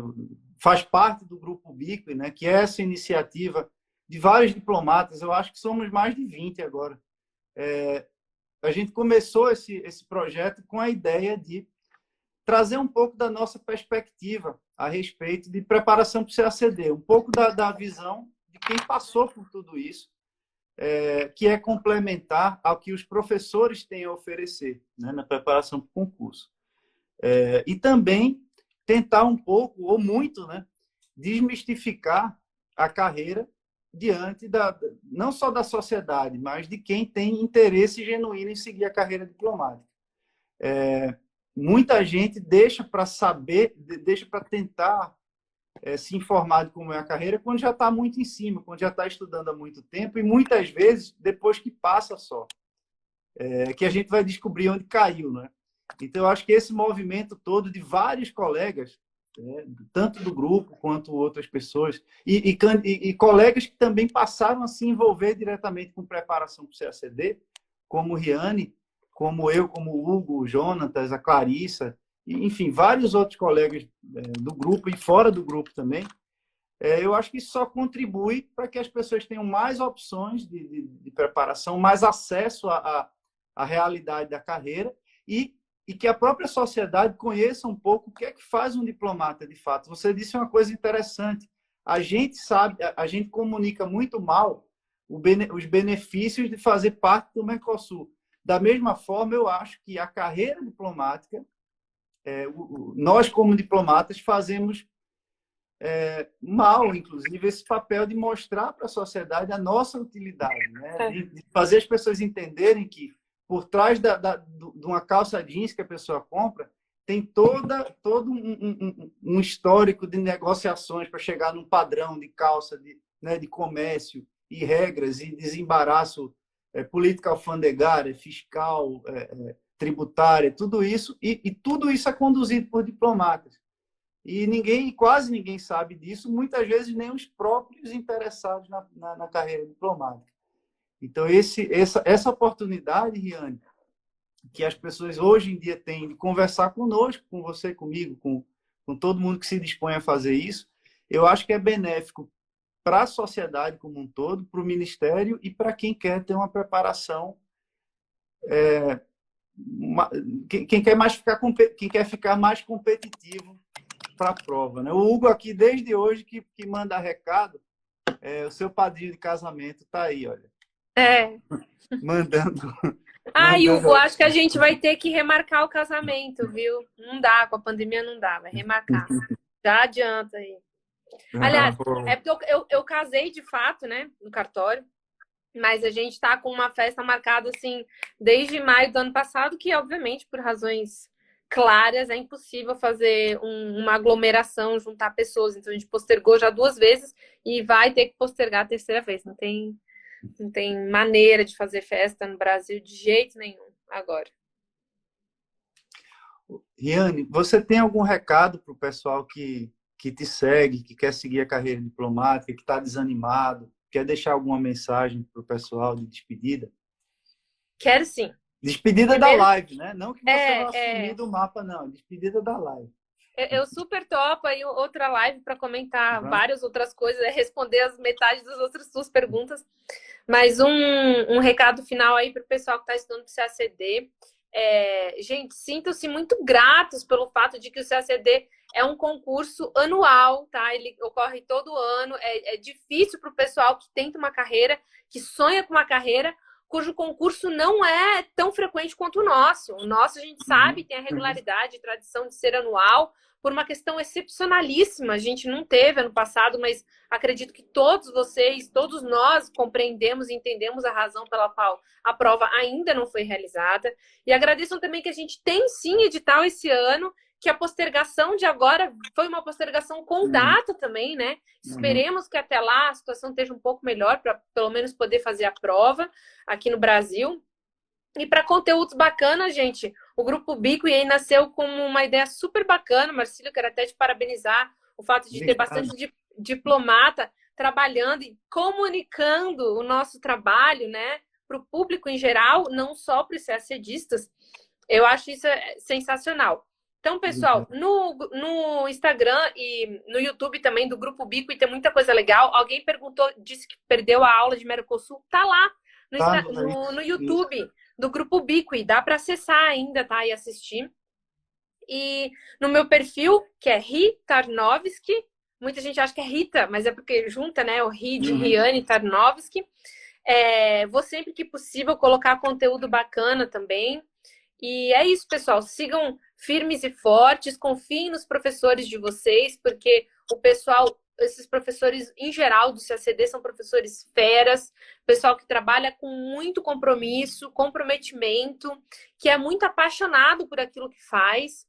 faz parte do Grupo Bico, né, que é essa iniciativa de vários diplomatas, eu acho que somos mais de 20 agora. A gente começou esse projeto com a ideia de trazer um pouco da nossa perspectiva a respeito de preparação para o CACD, um pouco da visão de quem passou por tudo isso, que é complementar ao que os professores têm a oferecer, né, na preparação para o concurso. E também tentar um pouco, ou muito, né, desmistificar a carreira diante não só da sociedade, mas de quem tem interesse genuíno em seguir a carreira diplomática. Muita gente deixa para saber, deixa para tentar se informar de como é a carreira quando já está muito em cima, quando já está estudando há muito tempo, e muitas vezes depois que passa só, que a gente vai descobrir onde caiu, né? Então, eu acho que esse movimento todo de vários colegas, tanto do grupo quanto outras pessoas, e colegas que também passaram a se envolver diretamente com preparação para o CACD, como Riane, como eu, como o Hugo, o Jonatas, a Clarissa, enfim, vários outros colegas do grupo e fora do grupo também. Eu acho que isso só contribui para que as pessoas tenham mais opções de preparação, mais acesso à realidade da carreira e que a própria sociedade conheça um pouco o que é que faz um diplomata de fato. Você disse uma coisa interessante. A gente sabe, a gente comunica muito mal os benefícios de fazer parte do Mercosul. Da mesma forma, eu acho que a carreira diplomática, nós como diplomatas fazemos mal, inclusive, esse papel de mostrar para a sociedade a nossa utilidade, né? De fazer as pessoas entenderem que por trás de uma calça jeans que a pessoa compra, tem todo um histórico de negociações para chegar num padrão de calça, de comércio e regras e desembaraço política alfandegária, fiscal, tributária, tudo isso. E tudo isso é conduzido por diplomatas. E quase ninguém sabe disso, muitas vezes nem os próprios interessados na carreira diplomática. Então, essa oportunidade, Riane, que as pessoas hoje em dia têm de conversar conosco, com você, comigo, com todo mundo que se dispõe a fazer isso, eu acho que é benéfico para a sociedade como um todo, para o Ministério e para quem quer ter uma preparação, quem quer ficar mais competitivo para a prova, né? O Hugo aqui, desde hoje, que manda recado, o seu padrinho de casamento está aí, olha. Mandando. Hugo, acho que a gente vai ter que remarcar o casamento, viu? Não dá, com a pandemia não dá, vai remarcar. Já adianta aí. Aliás, é porque eu casei de fato, né, no cartório, mas a gente tá com uma festa marcada, assim, desde maio do ano passado, que, obviamente, por razões claras, é impossível fazer uma aglomeração, juntar pessoas. Então, a gente postergou já 2 vezes e vai ter que postergar a 3ª vez. Não tem maneira de fazer festa no Brasil de jeito nenhum agora. Riane, você tem algum recado para o pessoal que te segue, que quer seguir a carreira diplomática, que está desanimado, quer deixar alguma mensagem para o pessoal de despedida? Quero sim. Despedida da live, né? Não que você vá assumir do mapa, não. Despedida da live. Eu super topo aí outra live para comentar várias outras coisas, responder as metade das outras suas perguntas. Mas um recado final aí para o pessoal que está estudando para o CACD. Gente, sintam-se muito gratos pelo fato de que o CACD é um concurso anual, tá? Ele ocorre todo ano. É difícil para o pessoal que tenta uma carreira, que sonha com uma carreira, cujo concurso não é tão frequente quanto o nosso. O nosso, a gente sabe, tem a regularidade e tradição de ser anual, por uma questão excepcionalíssima. A gente não teve ano passado, mas acredito que todos vocês, todos nós compreendemos e entendemos a razão pela qual a prova ainda não foi realizada. E agradeço também que a gente tem sim edital esse ano, que a postergação de agora foi uma postergação com data também, né? Esperemos que até lá a situação esteja um pouco melhor para pelo menos poder fazer a prova aqui no Brasil. E para conteúdos bacanas, gente, o Grupo Bico aí nasceu como uma ideia super bacana. Marcílio, quero até te parabenizar o fato de ter bastante diplomata trabalhando e comunicando o nosso trabalho, né, para o público em geral, não só para os CACDistas. Eu acho isso sensacional. Então, pessoal, no Instagram e no YouTube também do Grupo Bico, e tem muita coisa legal. Alguém perguntou, disse que perdeu a aula de Mercosul. Tá lá no YouTube do Grupo Bico, e dá para acessar ainda, tá? E assistir. E no meu perfil, que é Ri Tarnowski, muita gente acha que é Rita, mas é porque junta, né? O Ri de Riane Tarnowski. Vou sempre que possível colocar conteúdo bacana também. E é isso, pessoal. Sigam firmes e fortes, confiem nos professores de vocês, porque o pessoal, esses professores em geral do CACD são professores feras, pessoal que trabalha com muito compromisso, comprometimento, que é muito apaixonado por aquilo que faz.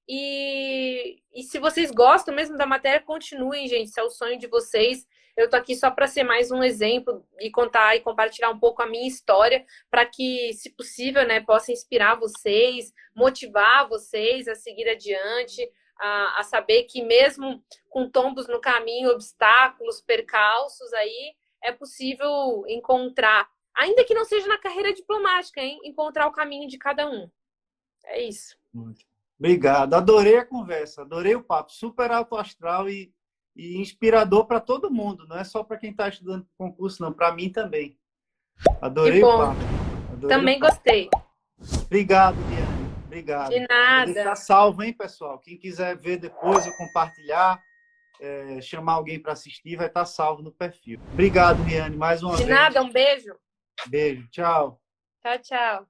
E se vocês gostam mesmo da matéria, continuem, gente. Se é o sonho de vocês. Eu tô aqui só para ser mais um exemplo e contar e compartilhar um pouco a minha história, para que, se possível, né, possa inspirar vocês, motivar vocês a seguir adiante, a saber que mesmo com tombos no caminho, obstáculos, percalços, aí é possível encontrar, ainda que não seja na carreira diplomática, hein, encontrar o caminho de cada um. É isso. Obrigado. Adorei a conversa, adorei o papo. Super alto astral e inspirador para todo mundo. Não é só para quem está estudando concurso, não. Para mim também. Adorei o papo. Também gostei. Obrigado, Liane. Obrigado. De nada. Vou deixar salvo, hein, pessoal? Quem quiser ver depois ou compartilhar, chamar alguém para assistir, vai estar salvo no perfil. Obrigado, Liane, mais uma vez. De nada, um beijo. Beijo. Tchau. Tchau, tchau.